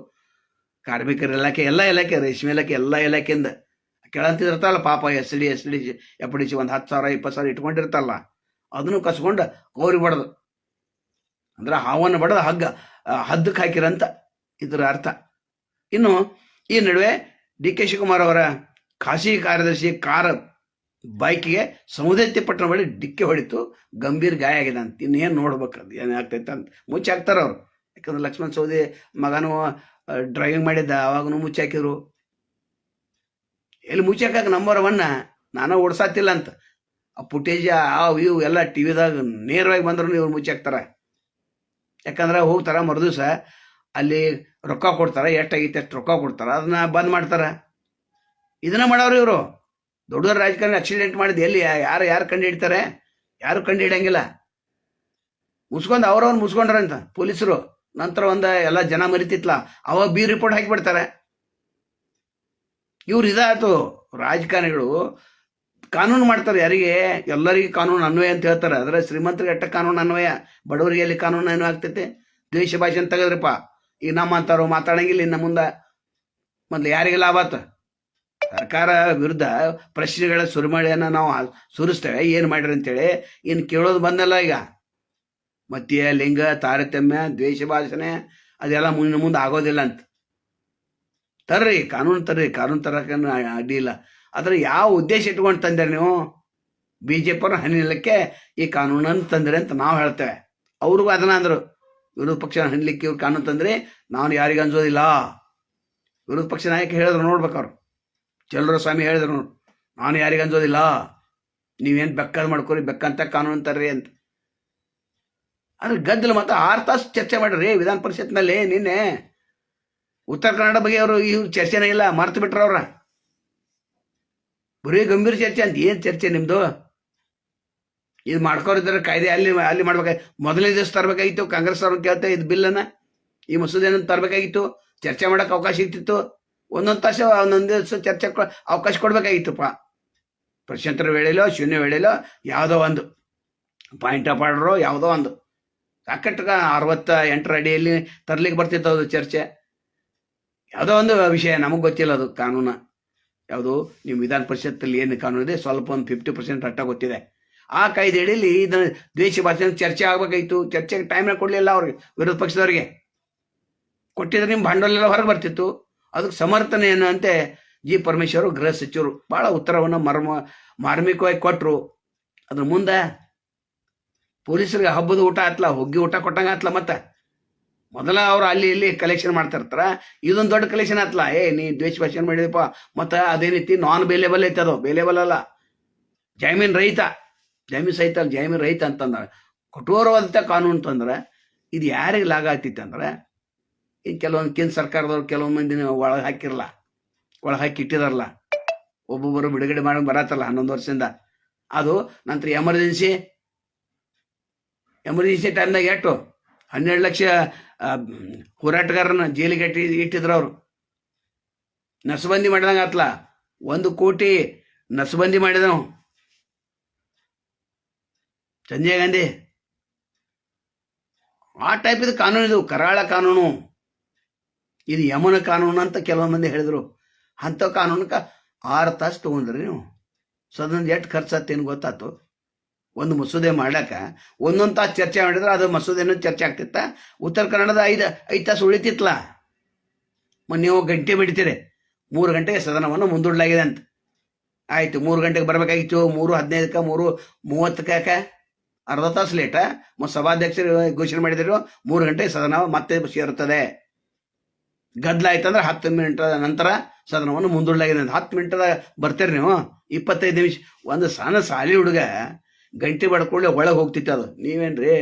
ಕಾರ್ಮಿಕರ ಇಲಾಖೆ, ಎಲ್ಲ ಇಲಾಖೆ, ರೇಷ್ಮೆ ಇಲಾಖೆ, ಎಲ್ಲ ಇಲಾಖೆಯಿಂದ ಕೇಳಂತಿರ್ತಾರಲ್ಲ ಪಾಪ. SD FDC ಒಂದು 10,000 20,000 ಇಟ್ಕೊಂಡಿರ್ತಲ್ಲ, ಅದನ್ನು ಕಸ್ಕೊಂಡು ಅವ್ರಿಗೆ ಬಡದು ಅಂದ್ರೆ ಹಾವನ್ನು ಬಡದು ಹದ್ದಕ್ಕೆ ಹಾಕಿರಂತ ಇದರ ಅರ್ಥ. ಇನ್ನು ಈ ನಡುವೆ DK ಶಿವಕುಮಾರ್ ಅವರ ಖಾಸಗಿ ಕಾರ್ಯದರ್ಶಿ ಕಾರ್ ಬೈಕ್ಗೆ ಸೌದತ್ತಿ ಪಟ್ಟಣ ಬಳಿ ಡಿಕ್ಕಿ ಹೊಡಿತು, ಗಂಭೀರ ಗಾಯ ಆಗಿದೆ ಅಂತ. ಇನ್ನೇನು ನೋಡ್ಬೇಕು ಅದು ಏನಾಗ್ತೈತೆ ಅಂತ. ಮುಚ್ಚಿ ಹಾಕ್ತಾರ ಅವ್ರು. ಯಾಕಂದ್ರೆ ಲಕ್ಷ್ಮಣ್ ಸವದಿ ಮಗನೂ ಡ್ರೈವಿಂಗ್ ಮಾಡಿದ್ದ, ಅವಾಗೂ ಮುಚ್ಚಿ ಹಾಕಿದ್ರು. ಎಲ್ಲಿ ಮುಚ್ಚಿ ಹಾಕಕ್ಕೆ ನಂಬರ್ 1 ನಾನು ಓಡಿಸಾತಿಲ್ಲ ಅಂತ ಆ ಫುಟೇಜ್ ಇವು ಎಲ್ಲ ಟಿವಿದಾಗ ನೇರವಾಗಿ ಬಂದ್ರು ಇವ್ರು ಮುಚ್ಚಿ ಹಾಕ್ತಾರ. ಯಾಕಂದ್ರೆ ಹೋಗ್ತಾರ ಮರುದಿವಸ ಅಲ್ಲಿ ರೊಕ್ಕ ಕೊಡ್ತಾರ, ಎಷ್ಟಾಗಿತ್ತು ಅಷ್ಟು ರೊಕ್ಕ ಕೊಡ್ತಾರ, ಅದನ್ನ ಬಂದ್ ಮಾಡ್ತಾರ. ಇದನ್ನ ಮಾಡೋರು ಇವರು. ದೊಡ್ಡ ರಾಜಕಾರಣಿ ಆಕ್ಸಿಡೆಂಟ್ ಮಾಡಿದ್ದು ಎಲ್ಲಿ ಯಾರು ಕಂಡು ಹಿಡಿತಾರೆ? ಯಾರು ಕಂಡು ಹಿಡಿಯಂಗಿಲ್ಲ. ಮುಸ್ಕೊಂಡು ಅವ್ರವ್ರು ಮುಸ್ಕೊಂಡ್ರಂತ ಪೊಲೀಸರು. ನಂತರ ಎಲ್ಲ ಜನ ಮರಿತಿತ್ಲ, ಅವಾಗ ರಿಪೋರ್ಟ್ ಹಾಕಿಬಿಡ್ತಾರೆ. ಇವ್ರು ಇದಾಯ್ತು. ರಾಜಕಾರಣಿಗಳು ಕಾನೂನು ಮಾಡ್ತಾರೆ. ಯಾರಿಗೆ? ಎಲ್ಲರಿಗೆ ಕಾನೂನು ಅನ್ವಯ ಅಂತ ಹೇಳ್ತಾರೆ. ಆದರೆ ಶ್ರೀಮಂತರಿಗೆ ಎಟ್ಟ ಕಾನೂನು ಅನ್ವಯ, ಬಡವರಿಗೆ ಎಲ್ಲಿ ಕಾನೂನು ಅನ್ವಯ ಆಗ್ತೈತೆ? ದ್ವೇಷ ಭಾಷೆ ಅಂತ ತೆಗೆದ್ರಪ್ಪ. ಈಗ ನಮ್ಮ ಅಂತಾರೋ ಮಾತಾಡಂಗಿಲ್ಲ ಇನ್ನು ಮುಂದೆ. ಮೊದಲು ಯಾರಿಗೆ ಲಾಭ ಆತ? ಸರ್ಕಾರ ವಿರುದ್ಧ ಪ್ರಶ್ನೆಗಳ ಸುರಿಮಳೆಯನ್ನು ನಾವು ಸುರಿಸ್ತೇವೆ, ಏನು ಮಾಡ್ರಿ ಅಂತೇಳಿ. ಇನ್ನು ಕೇಳೋದು ಬಂದಲ್ಲ ಈಗ. ಮತೀಯ, ಲಿಂಗ ತಾರತಮ್ಯ, ದ್ವೇಷ ಭಾಷಣೆ ಅದೆಲ್ಲ ಮುಂದೆ ಆಗೋದಿಲ್ಲ ಅಂತ. ತರ್ರಿ ಕಾನೂನು ತರಕ್ಕೆ ಅಡ್ಡಿ ಇಲ್ಲ. ಆದರೆ ಯಾವ ಉದ್ದೇಶ ಇಟ್ಕೊಂಡು ತಂದಿರಿ ನೀವು? BJP ಹನಿಲಿಕ್ಕೆ ಈ ಕಾನೂನನ್ನು ತಂದಿರಿ ಅಂತ ನಾವು ಹೇಳ್ತೇವೆ. ಅವ್ರಿಗೂ ಅದನ್ನ ಅಂದರು, ವಿರೋಧ ಪಕ್ಷ ಹನಿಲಿಕ್ಕೆ ಇವ್ರು ಕಾನೂನು ತಂದ್ರಿ, ನಾನು ಯಾರಿಗೂ ಅನ್ಸೋದಿಲ್ಲ. ವಿರೋಧ ಪಕ್ಷ ನಾಯಕ ಹೇಳಿದ್ರು ನೋಡ್ಬೇಕು. ಅವರು ಚಲುವರಾಯ ಸ್ವಾಮಿ ಹೇಳಿದ್ರು ನೋಡಿ, ನಾನು ಯಾರಿಗೆ ಅನ್ಸೋದಿಲ್ಲ, ನೀವೇನು ಬೆಕ್ಕದು ಮಾಡ್ಕೊರಿ, ಬೆಕ್ಕಂತ ಕಾನೂನು ಅಂತಾರ್ರಿ ಅಂತ. ಅಂದ್ರೆ ಗದ್ದಲ ಮತ್ತು 6 ತಾಸು ಚರ್ಚೆ ಮಾಡ್ರಿ ವಿಧಾನ ಪರಿಷತ್ನಲ್ಲಿ. ನಿನ್ನೆ ಉತ್ತರ ಕನ್ನಡ ಬಗ್ಗೆ ಅವರು ಇವ್ರು ಚರ್ಚೆನೇ ಇಲ್ಲ, ಮರ್ತು ಬಿಟ್ರ ಅವ್ರ. ಬರೀ ಗಂಭೀರ ಚರ್ಚೆ ಅಂತ. ಏನು ಚರ್ಚೆ ನಿಮ್ಮದು? ಇದು ಮಾಡ್ಕೋರಿದ್ರೆ ಕಾಯ್ದೆ ಅಲ್ಲಿ ಮಾಡ್ಬೇಕಾಗಿ ಮೊದಲನೇ ದಿವಸ ತರಬೇಕಾಗಿತ್ತು. ಕಾಂಗ್ರೆಸ್ ಅವ್ರನ್ನ ಕೇಳ್ತಾ ಇದು ಬಿಲ್ಲನ್ನು, ಈ ಮಸೂದೆಯನ್ನು ತರಬೇಕಾಗಿತ್ತು, ಚರ್ಚೆ ಮಾಡೋಕೆ ಅವಕಾಶ ಇರ್ತಿತ್ತು. ಒಂದೊಂದು ತಾಸು ಒಂದೊಂದು ದಿವಸ ಚರ್ಚೆ ಅವಕಾಶ ಕೊಡಬೇಕಾಗಿತ್ತಪ್ಪ. ಪ್ರಶ್ನೋತ್ತರ ವೇಳೆಯಲ್ಲೋ ಶೂನ್ಯ ವೇಳೆಯಲ್ಲೋ ಯಾವುದೋ ಒಂದು ಪಾಯಿಂಟ್ ಆಫ್ ಆರ್ಡರು ಯಾವುದೋ ಒಂದು ಸಾಕಟ್ಟು 68 ಅಡಿಯಲ್ಲಿ ತರ್ಲಿಕ್ಕೆ ಬರ್ತಿತ್ತು ಅದು ಚರ್ಚೆ. ಯಾವುದೋ ಒಂದು ವಿಷಯ ನಮಗೆ ಗೊತ್ತಿಲ್ಲ, ಅದು ಕಾನೂನು ಯಾವುದು. ನಿಮ್ಮ ವಿಧಾನ ಪರಿಷತ್ತಲ್ಲಿ ಏನು ಕಾನೂನು ಇದೆ ಸ್ವಲ್ಪ ಒಂದು 50% ಅಟ್ಟ ಗೊತ್ತಿದೆ. ಆ ಕಾಯ್ದೆ ಅಡಿಯಲ್ಲಿ ಇದನ್ನು ದ್ವೇಷ ಭಾಷೆ ಚರ್ಚೆ ಆಗಬೇಕಾಗಿತ್ತು. ಚರ್ಚೆಗೆ ಟೈಮ್ನ ಕೊಡಲಿಲ್ಲ ಅವ್ರಿಗೆ, ವಿರೋಧ ಪಕ್ಷದವ್ರಿಗೆ. ಕೊಟ್ಟಿದ್ರೆ ನಿಮ್ಮ ಬಂಡವಾಳ ಹೊರಗೆ ಬರ್ತಿತ್ತು. ಅದಕ್ಕೆ ಸಮರ್ಥನೆ ಏನು ಅಂತೆ ಜಿ ಪರಮೇಶ್ವರು ಗೃಹ ಸಚಿವರು ಭಾಳ ಉತ್ತರವನ್ನು ಮಾರ್ಮಿಕವಾಗಿ ಕೊಟ್ಟರು. ಅದ್ರ ಮುಂದೆ ಪೊಲೀಸರಿಗೆ ಹಬ್ಬದ ಊಟ ಆತ್ಲ, ಹೊಗ್ಗಿ ಊಟ ಕೊಟ್ಟಂಗೆ ಆತ್ಲ. ಮತ್ತೆ ಮೊದಲ ಅವ್ರು ಅಲ್ಲಿ ಇಲ್ಲಿ ಕಲೆಕ್ಷನ್ ಮಾಡ್ತಾ ಇರ್ತಾರ, ಇದೊಂದು ದೊಡ್ಡ ಕಲೆಕ್ಷನ್ ಆತ್ಲ. ನೀ ದ್ವೇಷ ಭಾಷಣ ಮಾಡಿದಪ್ಪ, ಮತ್ತು ಅದೇನೈತಿ ನಾನ್ ಬೇಲೇಬಲ್ ಐತೆ, ಅದು ಬೇಲೇಬಲ್ ಅಲ್ಲ, ಜಾಮೀನು ರಹಿತ, ಜಾಮೀನು ಸಹಿತ ಅಲ್ಲ, ಜಾಮೀನು ರಹಿತ ಅಂತಂದ್ರೆ ಕಠೋರವಾದಂಥ ಕಾನೂನು ಅಂತಂದ್ರೆ ಇದು ಯಾರಿಗೆ ಲಾಗ ಆಗ್ತಿತ್ತಂದ್ರೆ, ಈ ಕೆಲವೊಂದು ಕೇಂದ್ರ ಸರ್ಕಾರದವ್ರು ಕೆಲವೊಂದು ಮಂದಿನ ಒಳಗೆ ಹಾಕಿರಲ್ಲ, ಒಳಗೆ ಹಾಕಿ ಇಟ್ಟಿದಾರಲ್ಲ, ಒಬ್ಬೊಬ್ಬರು ಬಿಡುಗಡೆ ಮಾಡಿ ಬರತ್ತಲ್ಲ 11 ವರ್ಷದಿಂದ. ಅದು ನಂತರ ಎಮರ್ಜೆನ್ಸಿ ಟೈಮ್ದಾಗ ಎಷ್ಟು 12 ಲಕ್ಷ ಹೋರಾಟಗಾರನ ಜೈಲಿಗೆ ಇಟ್ಟಿದ್ರು ಅವರು. ನಸಬಂದಿ ಮಾಡಿದಂಗೆ ಆತ್ಲ. 1 ಕೋಟಿ ನಸಬಂದಿ ಮಾಡಿದನು ಸಂಜಯ್ ಗಾಂಧಿ. ಆ ಟೈಪ್ ಇದು ಕಾನೂನು, ಇದು ಕರಾಳ ಕಾನೂನು, ಇದು ಯಮನ ಕಾನೂನು ಅಂತ ಕೆಲವೊಂದು ಮಂದಿ ಹೇಳಿದ್ರು. ಅಂಥ ಕಾನೂನಕ್ಕೆ 6 ತಾಸು ತೊಗೊಂಡ್ರಿ ನೀವು. ಸದನ ಎಷ್ಟು ಖರ್ಚಾತೇನು ಗೊತ್ತಾಯ್ತು? ಒಂದು ಮಸೂದೆ ಮಾಡ್ಲಿಕ್ಕೆ ಒಂದೊಂದು ತಾಸು ಚರ್ಚೆ ಮಾಡಿದ್ರೆ ಅದು ಮಸೂದೆನೂ ಚರ್ಚೆ ಆಗ್ತಿತ್ತ. ಉತ್ತರ ಕನ್ನಡದ 5 ತಾಸು ಉಳಿತಿತ್ತಲ್ಲ. ನೀವು ಗಂಟೆ ಬಿಡ್ತೀರಿ 3 ಗಂಟೆಗೆ ಸದನವನ್ನು ಮುಂದೂಡಲಾಗಿದೆ ಅಂತ. ಆಯಿತು, 3 ಗಂಟೆಗೆ ಬರಬೇಕಾಗಿತ್ತು, 3:15ಕ್ಕೆ 3:30ಕ್ಕೆ ಯಾಕೆ ಅರ್ಧ ತಾಸು ಲೇಟ? ಮತ್ತು ಸಭಾಧ್ಯಕ್ಷರು ಘೋಷಣೆ ಮಾಡಿದ್ರು 3 ಗಂಟೆಗೆ ಸದನ ಮತ್ತೆ ಸೇರುತ್ತದೆ. ಗದ್ದಲ ಆಯ್ತಂದ್ರೆ 10 ಮಿನಿಟ್ ನಂತರ ಸದನವನ್ನು ಮುಂದೂಡಲಾಗಿದೆ ಅಂತ. 10 ಮಿನಿಟದ ಬರ್ತೀರಿ ನೀವು, 25 ನಿಮಿಷ. ಒಂದು ಸಣ್ಣ ಸಾಲಿ ಹುಡುಗ ಗಂಟೆ ಬಡ್ಕೊಳ್ಳಿ ಒಳಗೆ ಹೋಗ್ತಿತ್ತು. ಅದು ನೀವೇನ್ರಿ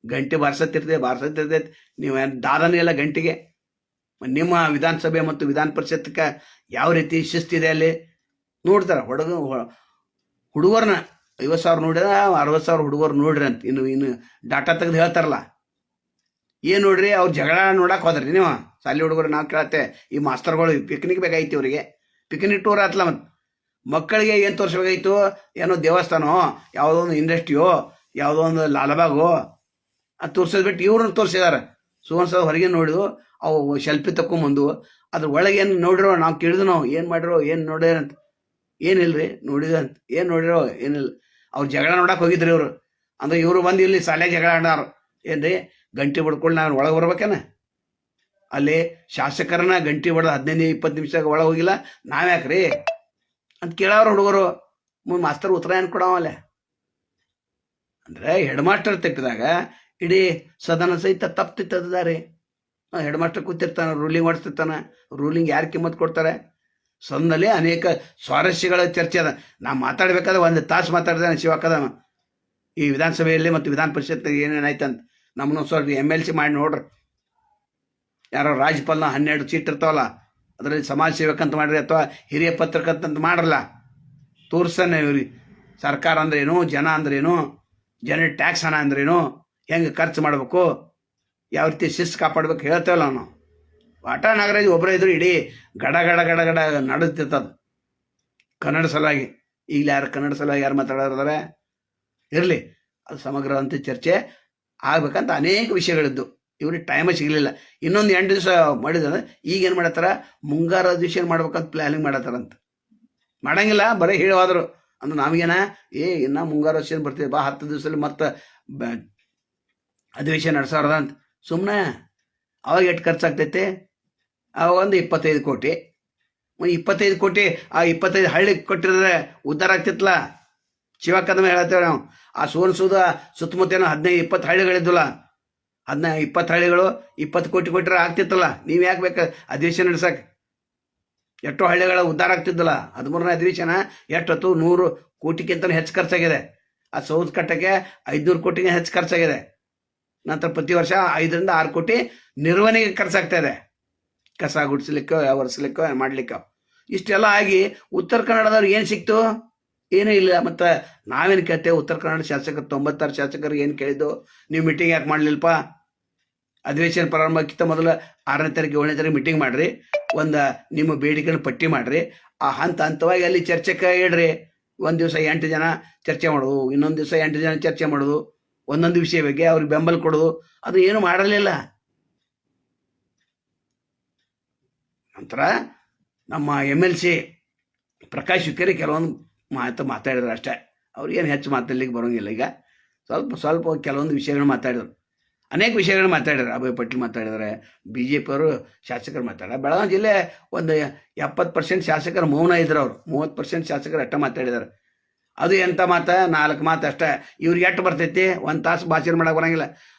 ಗಂಟೆ ಬಾರ್ಸತ್ತಿರ್ತೈತೆ ನೀವೇನು ದಾದನೇ ಇಲ್ಲ ಗಂಟೆಗೆ. ನಿಮ್ಮ ವಿಧಾನಸಭೆ ಮತ್ತು ವಿಧಾನ ಪರಿಷತ್ಗೆ ಯಾವ ರೀತಿ ಶಿಸ್ತಿದೆ ಅಲ್ಲಿ ನೋಡ್ತಾರೆ. ಹುಡುಗರನ್ನ 50,000 ನೋಡಿದ್ರೆ 60,000 ಹುಡುಗರು ನೋಡ್ರಿ ಅಂತ ಇನ್ನು ಡಾಟಾ ತೆಗೆದು ಹೇಳ್ತಾರಲ್ಲ. ಏನು ನೋಡ್ರಿ, ಅವ್ರು ಜಗಳ ನೋಡಕ್ಕೆ ಹೋದ್ರಿ ನೀವು ಸಾಲಿ ಹುಡುಗರು. ನಾವು ಕೇಳತ್ತೆ ಈ ಮಾಸ್ತರ್ಗಳು ಪಿಕ್ನಿಕ್ ಬೇಕಾಗಿತ್ತು, ಇವರಿಗೆ ಪಿಕ್ನಿಕ್ ಟೂರ್ ಆತ್ಲ. ಮತ್ತು ಮಕ್ಕಳಿಗೆ ಏನು ತೋರಿಸ್ಬೇಕಾಗಿತ್ತು? ಏನೋ ದೇವಸ್ಥಾನೋ, ಯಾವುದೋ ಒಂದು ಇಂಡಸ್ಟ್ರಿಯೋ, ಯಾವುದೋ ಒಂದು ಲಾಲಬಾಗೋ ಅದು ತೋರಿಸೋದು ಬಿಟ್ಟು ಇವ್ರನ್ನ ತೋರಿಸಿದಾರೆ. ಸುವರ್ಣ ಹೊರಗೆ ನೋಡಿದ್ವು, ಅವು ಸೆಲ್ಫಿ ತಕ್ಕೊಂಬಂದು ಅದ್ರ ಒಳಗೆ ಏನು ನೋಡಿರೋ ನಾವು ಕೇಳಿದ್ವು. ನಾವು ಏನು ಮಾಡಿರೋ, ಏನು ನೋಡ್ಯಾರ ಅಂತ. ಏನಿಲ್ರಿ ನೋಡಿದ ಅಂತ. ಏನು ನೋಡಿರೋ ಏನಿಲ್ಲ. ಅವ್ರು ಜಗಳ ನೋಡಕ್ಕೆ ಹೋಗಿದ್ರಿ ಇವರು. ಅಂದ್ರೆ ಇವರು ಬಂದು ಇಲ್ಲಿ ಶಾಲೆಗೆ ಜಗಳ ಆಡಾರು. ಏನ್ರಿ ಗಂಟೆ ಬಡ್ಕೊಂಡು ನಾನು ಒಳಗೆ ಬರ್ಬೇಕೇನ? ಅಲ್ಲಿ ಶಾಸಕರನ್ನ ಗಂಟೆ ಹೊಡೆದು 15-20 ನಿಮಿಷ ಒಳಗೆ ಹೋಗಿಲ್ಲ, ನಾವ್ಯಾಕ್ರಿ ಅಂತ ಕೇಳೋರು ಹುಡುಗರು. ಮಾಸ್ತರ್ ಉತ್ತರ ಏನು ಕೊಡವಲ್ಲ. ಅಂದರೆ ಹೆಡ್ ಮಾಸ್ಟರ್ ತಪ್ಪಿದಾಗ ಇಡೀ ಸದನ ಸಹಿತ ತಪ್ಪಿದ್ದಾರೆ. ಹೆಡ್ ಮಾಸ್ಟರ್ ಕೂತಿರ್ತಾನೆ, ರೂಲಿಂಗ್ ಮಾಡಿಸ್ತಿರ್ತಾನೆ. ರೂಲಿಂಗ್ ಯಾರು ಕಿಮ್ಮತ್ತು ಕೊಡ್ತಾರೆ? ಸದನದಲ್ಲಿ ಅನೇಕ ಸ್ವಾರಸ್ಯಗಳ ಚರ್ಚೆ ಅದ. ನಾ ಮಾತಾಡ್ಬೇಕಾದ್ರೆ 1 ತಾಸು ಮಾತಾಡ್ತಾನೆ ಶಿವಕದನ ಈ ವಿಧಾನಸಭೆಯಲ್ಲಿ ಮತ್ತು ವಿಧಾನ ಪರಿಷತ್ ಏನೇನಾಯ್ತಂತ. ನಮ್ಮನ್ನು ಸ್ವಲ್ಪ MLC ಮಾಡಿ ನೋಡ್ರಿ. ಯಾರೋ ರಾಜ್ಯಪಾಲನ 12 ಸೀಟ್ ಇರ್ತಾವಲ್ಲ, ಅದರಲ್ಲಿ ಸಮಾಜ ಸೇವಕ ಅಂತ ಮಾಡ್ರಿ, ಅಥವಾ ಹಿರಿಯ ಪತ್ರಕರ್ತ ಅಂತ ಮಾಡ್ರಲ್ಲ. ತೋರಿಸ್ತಾನೆ ಇವ್ರಿಗೆ ಸರ್ಕಾರ ಅಂದ್ರೇನು, ಜನ ಅಂದ್ರೇನು, ಜನ ಟ್ಯಾಕ್ಸ್ ಹಣ ಅಂದ್ರೇನು, ಹೆಂಗೆ ಖರ್ಚು ಮಾಡಬೇಕು, ಯಾವ ರೀತಿ ಶಿಸ್ತು ಕಾಪಾಡ್ಬೇಕು ಹೇಳ್ತೇವಲ್ಲ ನಾವು. ವಾಟ ನಾಗರಾಜ್ ಒಬ್ಬರೇ ಇದ್ರು ಇಡೀ ಗಡ ಗಡ ಗಡ ಗಡ ನಡುತ್ತಿರ್ತದು ಕನ್ನಡ ಸಲುವಾಗಿ. ಈಗಲೇ ಯಾರು ಕನ್ನಡ ಸಲುವಾಗಿ ಯಾರು ಮಾತಾಡೋದಾರೆ? ಇರಲಿ, ಅದು ಸಮಗ್ರವಂತ ಚರ್ಚೆ ಆಗ್ಬೇಕಂತ ಅನೇಕ ವಿಷಯಗಳಿದ್ದು. ಇವ್ರಿಗೆ ಟೈಮೇ ಸಿಗಲಿಲ್ಲ. ಇನ್ನೊಂದು 8 ದಿವಸ ಮಾಡಿದ್ರೆ ಈಗೇನು ಮಾಡತ್ತಾರ, ಮುಂಗಾರು ಅಧಿವೇಶನ ಮಾಡ್ಬೇಕಂತ ಪ್ಲ್ಯಾನಿಂಗ್ ಮಾಡತ್ತಾರಂತ. ಮಾಡಂಗಿಲ್ಲ, ಬರೀ ಹೇಳೋದ್ರು. ಅಂದ್ರೆ ನಮಗೇನ ಇನ್ನು ಮುಂಗಾರು ಅಧಿವೇಶನ ಬರ್ತೀವಿ ಬಾ 10 ದಿವಸದಲ್ಲಿ ಮತ್ತೆ ಅಧಿವೇಶನ ನಡೆಸೋರ್ದ ಅಂತ. ಸುಮ್ಮನೆ ಅವಾಗ ಎಷ್ಟು ಖರ್ಚಾಗ್ತೈತೆ? ಅವಾಗ ಒಂದು 25 ಕೋಟಿ. 25 ಕೋಟಿ ಆ 25 ಹಳ್ಳಿ ಕೊಟ್ಟಿದ್ರೆ ಉದ್ಧಾರ ಆಗ್ತಿತ್ತಲ್ಲ. ಶಿವಕದಮ ಹೇಳ್ತೇವೆ ನಾವು. ಆ ಸುವರ್ಣಸೌಧ ಸುತ್ತಮುತ್ತೇನೋ 15-20 ಹಳ್ಳಿಗಳಿದ್ವಲ್ಲ, 20 ಹಳ್ಳಿಗಳು 20 ಕೋಟಿ ಕೊಟ್ಟರೆ ಆಗ್ತಿತ್ತಲ್ಲ. ನೀವು ಯಾಕೆ ಬೇಕು ಅಧಿವೇಶನ ನಡೆಸಕ್ಕೆ? ಎಷ್ಟೋ ಹಳ್ಳಿಗಳ ಉದ್ಧಾರ ಆಗ್ತಿದ್ದಲ್ಲ. 13ನೇ ಅಧಿವೇಶನ ಎಷ್ಟೊತ್ತು 100 ಕೋಟಿಗಿಂತ ಹೆಚ್ಚು ಖರ್ಚಾಗಿದೆ. ಆ ಸೌಧ ಕಟ್ಟಕ್ಕೆ 500 ಕೋಟಿಗೆ ಹೆಚ್ಚು ಖರ್ಚಾಗಿದೆ. ನಂತರ ಪ್ರತಿ ವರ್ಷ 5ರಿಂದ 6 ಕೋಟಿ ನಿರ್ವಹಣೆಗೆ ಖರ್ಚಾಗ್ತಾ ಇದೆ, ಕಸ ಗುಡಿಸ್ಲಿಕ್ಕೋ ಒರೆಸ್ಲಿಕ್ಕೋ ಮಾಡ್ಲಿಕ್ಕೋ. ಇಷ್ಟೆಲ್ಲ ಆಗಿ ಉತ್ತರ ಕನ್ನಡದವ್ರಿಗೆ ಏನು ಸಿಕ್ತು? ಏನೂ ಇಲ್ಲ. ಮತ್ತು ನಾವೇನು ಕೇಳ್ತೇವೆ? ಉತ್ತರ ಕನ್ನಡ ಶಾಸಕರು 96 ಶಾಸಕರಿಗೆ ಏನು ಕೇಳಿದ್ದು? ನೀವು ಮೀಟಿಂಗ್ ಯಾಕೆ ಮಾಡಲಿಲ್ಲಪ್ಪ? ಅಧಿವೇಶನ ಪ್ರಾರಂಭಕ್ಕಿಂತ ಮೊದಲು 6ನೇ ತಾರೀಕು 7ನೇ ತಾರೀಕು ಮೀಟಿಂಗ್ ಮಾಡಿರಿ, ಒಂದು ನಿಮ್ಮ ಬೇಡಿಕೆನ ಪಟ್ಟಿ ಮಾಡಿರಿ, ಆ ಹಂತವಾಗಿ ಅಲ್ಲಿ ಚರ್ಚೆಗೆ ಇಡ್ರಿ. ಒಂದು ದಿವಸ 8 ಜನ ಚರ್ಚೆ ಮಾಡೋದು, ಇನ್ನೊಂದು ದಿವಸ 8 ಜನ ಚರ್ಚೆ ಮಾಡೋದು, ಒಂದೊಂದು ವಿಷಯ ಬಗ್ಗೆ ಅವ್ರಿಗೆ ಬೆಂಬಲ ಕೊಡೋದು, ಅದು ಏನು ಮಾಡಲಿಲ್ಲ. ನಂತರ ನಮ್ಮ MLC ಪ್ರಕಾಶ್ ಹುಕ್ಕೇರಿ ಕೆಲವೊಂದು ಮಾತಾಡಿದ್ರು ಅಷ್ಟೇ. ಅವ್ರು ಏನು ಹೆಚ್ಚು ಮಾತಾಡ್ಲಿಕ್ಕೆ ಬರೋಂಗಿಲ್ಲ. ಈಗ ಸ್ವಲ್ಪ ಕೆಲವೊಂದು ವಿಷಯಗಳು ಮಾತಾಡಿದ್ರು, ಅನೇಕ ವಿಷಯಗಳು ಮಾತಾಡಿದ್ರು. ಅಭಯ್ ಪಟೇಲ್ ಮಾತಾಡಿದ್ದಾರೆ, BJP ಅವರು ಶಾಸಕರು ಮಾತಾಡಿದ್ದಾರೆ. ಬೆಳಗಾವಿ ಜಿಲ್ಲೆ ಒಂದು 70% ಶಾಸಕರು ಮೌನ ಇದ್ರು. ಅವರು 30% ಶಾಸಕರು ಅಷ್ಟ ಮಾತಾಡಿದ್ದಾರೆ. ಅದು ಎಂಥ ಮಾತು? 4 ಮಾತು ಅಷ್ಟೇ. ಇವ್ರಿಗೆ ಎಷ್ಟು ಬರ್ತೈತಿ? 1 ತಾಸು ಭಾಷಣ ಮಾಡಕ್ಕೆ ಬರೋಂಗಿಲ್ಲ.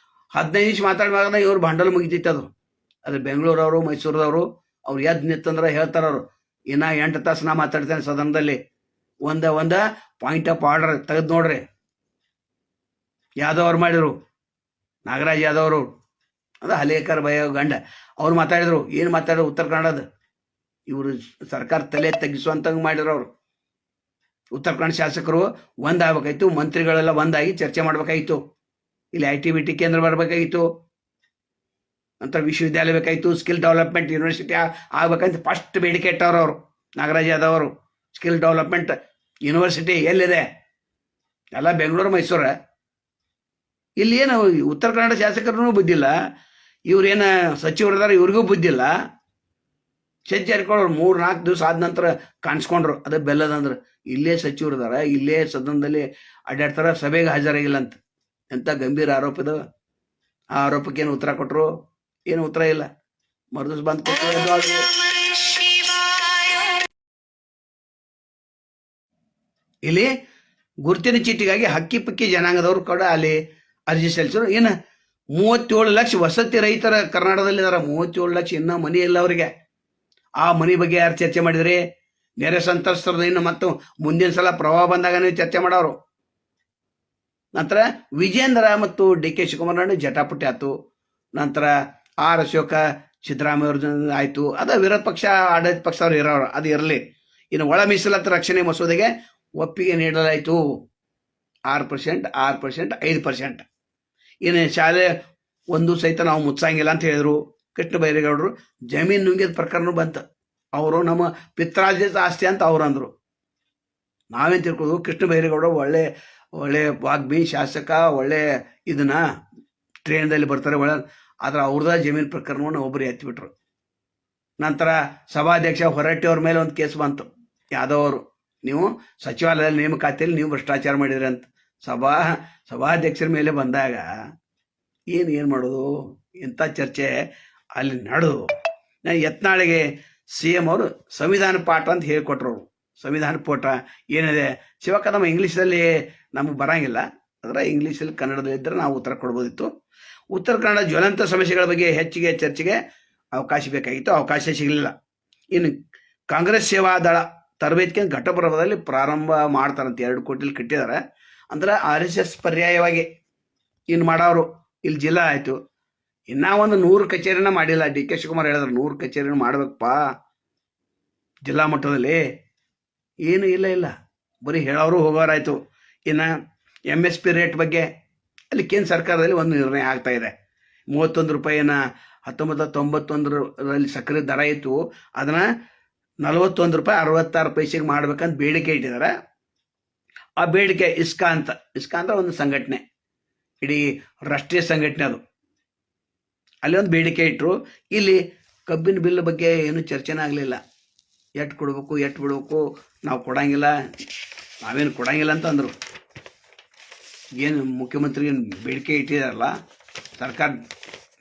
15 ನಿಮಿಷ ಮಾತಾಡುವಾಗ ಇವ್ರು ಬಂಡಲ್ ಮುಗಿತೈತೆ. ಅದು ಬೆಂಗಳೂರವರು ಮೈಸೂರದವರು ಅವ್ರು ಎದ್ದು ನಿಂತಂದ್ರೆ ಹೇಳ್ತಾರವ್ರು, ಇನ್ನು 8 ತಾಸು ನಾ ಮಾತಾಡ್ತೇನೆ ಸದನದಲ್ಲಿ. ಒಂದು ಪಾಯಿಂಟ್ ಆಫ್ ಆರ್ಡರ್ ತೆಗೆದು ನೋಡ್ರಿ. ಯಾದವ್ ಅವ್ರು ಮಾಡಿದ್ರು, ನಾಗರಾಜ್ ಯಾದವ್ ಅವರು, ಅದು ಹಲೇಕರ್ ಭಯ ಗಂಡ, ಅವ್ರು ಮಾತಾಡಿದ್ರು. ಏನು ಮಾತಾಡಿದ್ರು? ಉತ್ತರ ಕನ್ನಡದ ಇವರು ಸರ್ಕಾರ ತಲೆ ತಗ್ಗಿಸುವಂತಂಗೆ ಮಾಡಿದ್ರು. ಅವರು ಉತ್ತರ ಕನ್ನಡ ಶಾಸಕರು ಒಂದಾಗಬೇಕಾಯ್ತು, ಮಂತ್ರಿಗಳೆಲ್ಲ ಒಂದಾಗಿ ಚರ್ಚೆ ಮಾಡ್ಬೇಕಾಯ್ತು. ಇಲ್ಲಿ ITBT ಕೇಂದ್ರ ಬರಬೇಕಾಗಿತ್ತು, ನಂತರ ವಿಶ್ವವಿದ್ಯಾಲಯ ಬೇಕಾಯಿತು, ಸ್ಕಿಲ್ ಡೆವಲಪ್ಮೆಂಟ್ ಯೂನಿವರ್ಸಿಟಿ ಆಗ್ಬೇಕಂತ ಫಸ್ಟ್ ಬೇಡಿಕೆ ಇಟ್ಟವ್ರು ಅವರು, ನಾಗರಾಜ್ ಯಾದವ್ ಅವರು. ಸ್ಕಿಲ್ ಡೆವಲಪ್ಮೆಂಟ್ ಯೂನಿವರ್ಸಿಟಿ ಎಲ್ಲಿದೆ? ಎಲ್ಲ ಬೆಂಗಳೂರು ಮೈಸೂರು. ಇಲ್ಲಿ ಏನು ಉತ್ತರ ಕನ್ನಡ ಶಾಸಕರೂ ಬುದ್ಧಿಲ್ಲ, ಇವ್ರೇನು ಸಚಿವರಿದಾರೆ ಇವ್ರಿಗೂ ಬುದ್ಧಿಲ್ಲ. ಸಜ್ಜೆ ಹರ್ಕೊಳ್ಳೋರು 3-4 ದಿವಸ ಆದ ನಂತರ ಕಾಣಿಸ್ಕೊಂಡ್ರು. ಅದೇ ಬೆಲ್ಲದಂದ್ರೆ ಇಲ್ಲೇ ಸಚಿವರಿದಾರ, ಇಲ್ಲೇ ಸದನದಲ್ಲಿ ಅಡ್ಡಾಡ್ತಾರ, ಸಭೆಗೆ ಹಾಜರಾಗಿಲ್ಲ ಅಂತ. ಎಂಥ ಗಂಭೀರ ಆರೋಪ ಇದು. ಆ ಆರೋಪಕ್ಕೆ ಏನು ಉತ್ತರ ಕೊಟ್ಟರು? ಏನು ಉತ್ತರ ಇಲ್ಲ. ಮರುದಿವ್ಸ ಬಂದು ಕೊಟ್ಟರು. ಇಲ್ಲಿ ಗುರುತಿನ ಚೀಟಿಗಾಗಿ ಹಕ್ಕಿ ಪಕ್ಕಿ ಜನಾಂಗದವರು ಕೂಡ ಅಲ್ಲಿ ಅರ್ಜಿ ಸಲ್ಲಿಸಿದ್ರು. ಏನು 37 ಲಕ್ಷ ವಸತಿ ರೈತರ ಕರ್ನಾಟಕದಲ್ಲಿದ್ದಾರೆ. 37 ಲಕ್ಷ ಇನ್ನೂ ಮನಿ ಇಲ್ಲ ಅವರಿಗೆ. ಆ ಮನಿ ಬಗ್ಗೆ ಯಾರು ಚರ್ಚೆ ಮಾಡಿದ್ರಿ? ನೆರೆ ಸಂತ್ರಸ್ತರದ ಇನ್ನು ಮತ್ತು ಮುಂದಿನ ಸಲ ಪ್ರವಾಹ ಬಂದಾಗ ನೀವು ಚರ್ಚೆ ಮಾಡೋರು. ನಂತರ ವಿಜೇಂದ್ರ ಮತ್ತು DK ಶಿವಕುಮಾರ್ ನಡುವೆ ಜಟಾಪಟಿ ಆಯ್ತು. ನಂತರ R ಅಶೋಕ ಸಿದ್ದರಾಮಯ್ಯ ಅವ್ರ ಆಯಿತು. ಅದು ವಿರೋಧ ಪಕ್ಷ ಆಡಳಿತ ಪಕ್ಷ ಅವ್ರು ಇರೋರು, ಅದು ಇರಲಿ. ಇನ್ನು ಒಳ ಮೀಸಲಾತಿ ರಕ್ಷಣೆ ಮಸೂದೆಗೆ ಒಪ್ಪಿಗೆ ನೀಡಲಾಯಿತು. 6%, 5%. ಇನ್ನು ಶಾಲೆ ಒಂದು ಸಹಿತ ನಾವು ಮುಚ್ಚಂಗಿಲ್ಲ ಅಂತ ಹೇಳಿದ್ರು. ಕೃಷ್ಣ ಬೈರೇಗೌಡರು ಜಮೀನು ನುಂಗಿದ ಪ್ರಕರಣ ಬಂತು. ಅವರು ನಮ್ಮ ಪಿತ್ರಾರ್ಜಿತ ಆಸ್ತಿ ಅಂತ ಅವ್ರು ಅಂದರು. ನಾವೇನು ತಿಳ್ಕೋದು? ಕೃಷ್ಣ ಬೈರೇಗೌಡರು ಒಳ್ಳೆ ವಾಗ್ಮಿ, ಶಾಸಕ, ಒಳ್ಳೆ ಇದನ್ನ ಟ್ರೈನ್ದಲ್ಲಿ ಬರ್ತಾರೆ ಒಳ್ಳೆ. ಆದ್ರೆ ಅವ್ರದ ಜಮೀನು ಪ್ರಕರಣವನ್ನು ಒಬ್ಬರು ಎತ್ತಿಬಿಟ್ರು. ನಂತರ ಸಭಾಧ್ಯಕ್ಷ ಹೊರಟ್ಟಿ ಅವ್ರ ಮೇಲೆ ಒಂದು ಕೇಸ್ ಬಂತು. ಯಾದವ್ ಅವರು, ನೀವು ಸಚಿವಾಲಯದಲ್ಲಿ ನೇಮಕಾತಿಯಲ್ಲಿ ನೀವು ಭ್ರಷ್ಟಾಚಾರ ಮಾಡಿದ್ರಿ ಅಂತ. ಸಭಾಧ್ಯಕ್ಷರ ಮೇಲೆ ಬಂದಾಗ ಏನು ಮಾಡೋದು? ಇಂಥ ಚರ್ಚೆ ಅಲ್ಲಿ ನಡೆದು ಯತ್ನಾಳಿಗೆ CM ಅವರು ಸಂವಿಧಾನ ಪಾಠ ಅಂತ ಹೇಳಿಕೊಟ್ರು. ಸಂವಿಧಾನ ಪಾಠ ಏನಿದೆ ಶಿವಕದಮ್ಮ ಇಂಗ್ಲೀಷಲ್ಲಿ ನಮಗೆ ಬರಂಗಿಲ್ಲ, ಆದರೆ ಇಂಗ್ಲೀಷಲ್ಲಿ ಕನ್ನಡದಲ್ಲಿ ಇದ್ದರೆ ನಾವು ಉತ್ತರ ಕೊಡ್ಬೋದಿತ್ತು. ಉತ್ತರ ಕನ್ನಡ ಜ್ವಲಂತ ಸಮಸ್ಯೆಗಳ ಬಗ್ಗೆ ಹೆಚ್ಚಿಗೆ ಚರ್ಚೆಗೆ ಅವಕಾಶ ಬೇಕಾಗಿತ್ತು, ಅವಕಾಶ ಸಿಗಲಿಲ್ಲ. ಇನ್ನು ಕಾಂಗ್ರೆಸ್ ಸೇವಾ ದಳ ತರಬೇತಿಗೆ ಘಟಪ್ರಭದಲ್ಲಿ ಪ್ರಾರಂಭ ಮಾಡ್ತಾರಂತೆ. 2 ಕೋಟಿಲಿ ಕಟ್ಟಿದ್ದಾರೆ. ಅಂದ್ರೆ RSS ಪರ್ಯಾಯವಾಗಿ ಇನ್ನು ಮಾಡೋರು. ಇಲ್ಲಿ ಜಿಲ್ಲಾ ಆಯಿತು, ಇನ್ನೂ ಒಂದು 100 ಕಚೇರಿನ ಮಾಡಿಲ್ಲ. DK ಶಿವಕುಮಾರ್ ಹೇಳಿದ್ರು 100 ಕಚೇರಿನ ಮಾಡ್ಬೇಕಪ್ಪ ಜಿಲ್ಲಾ ಮಟ್ಟದಲ್ಲಿ. ಏನು ಇಲ್ಲ, ಬರೀ ಹೇಳೋರು ಹೋಗೋರಾಯ್ತು. ಇನ್ನು MSP ರೇಟ್ ಬಗ್ಗೆ ಅಲ್ಲಿ ಕೇಂದ್ರ ಸರ್ಕಾರದಲ್ಲಿ ಒಂದು ನಿರ್ಣಯ ಆಗ್ತಾ ಇದೆ. 31 ರೂಪಾಯಿನ 1991ರಲ್ಲಿ ಸಕ್ಕರೆ ದರ ಇತ್ತು, ಅದನ್ನು 41 ರೂಪಾಯಿ 66 ಪೈಸೆಗೆ ಮಾಡ್ಬೇಕಂತ ಬೇಡಿಕೆ ಇಟ್ಟಿದ್ದಾರೆ. ಆ ಬೇಡಿಕೆ ಇಸ್ಕಾ ಅಂತ ಒಂದು ಸಂಘಟನೆ, ಇಡೀ ರಾಷ್ಟ್ರೀಯ ಸಂಘಟನೆ, ಅದು ಅಲ್ಲಿ ಒಂದು ಬೇಡಿಕೆ ಇಟ್ಟರು. ಇಲ್ಲಿ ಕಬ್ಬಿನ ಬಿಲ್ ಬಗ್ಗೆ ಏನು ಚರ್ಚೆನೇ ಆಗಲಿಲ್ಲ. ಎಷ್ಟು ಕೊಡಬೇಕು, ಎಷ್ಟು ಬಿಡಬೇಕು, ನಾವು ಕೊಡಂಗಿಲ್ಲ, ನಾವೇನು ಕೊಡಂಗಿಲ್ಲ ಅಂತ ಅಂದರು. ಏನು ಮುಖ್ಯಮಂತ್ರಿ ಬೇಡಿಕೆ ಇಟ್ಟಿದಾರಲ್ಲ ಸರ್ಕಾರ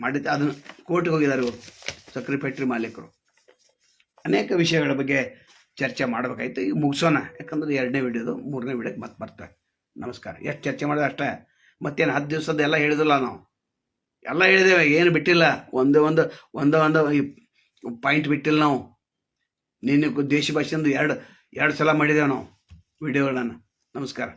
ಮಾಡಿದ್ದು, ಅದನ್ನು ಕೋರ್ಟಿಗೆ ಹೋಗಿದ್ದಾರೆ ಇವರು ಸಕ್ಕರೆ ಫ್ಯಾಕ್ಟ್ರಿ ಮಾಲೀಕರು. ಅನೇಕ ವಿಷಯಗಳ ಬಗ್ಗೆ ಚರ್ಚೆ ಮಾಡಬೇಕಾಯ್ತು. ಈಗ ಮುಗಿಸೋಣ, ಯಾಕಂದ್ರೆ 2ನೇ ವಿಡಿಯೋದು 3ನೇ ವಿಡಿಯೋಕ್ಕೆ ಮತ್ತೆ ಬರ್ತೇವೆ. ನಮಸ್ಕಾರ. ಎಷ್ಟು ಚರ್ಚೆ ಮಾಡೋದು ಅಷ್ಟೇ, ಮತ್ತೇನು 10 ದಿವಸದ ಎಲ್ಲ ಹೇಳಿದಿಲ್ಲ, ನಾವು ಎಲ್ಲ ಹೇಳಿದ್ದೇವೆ, ಏನು ಬಿಟ್ಟಿಲ್ಲ. ಒಂದೇ ಒಂದು ಪಾಯಿಂಟ್ ಬಿಟ್ಟಿಲ್ಲ ನಾವು. ನಿನ್ನೆ ದೇಶ ಭಾಷೆಂದು ಎರಡು ಸಲ ಮಾಡಿದ್ದೇವೆ ನಾವು ವಿಡಿಯೋಗಳನ್ನ. ನಮಸ್ಕಾರ.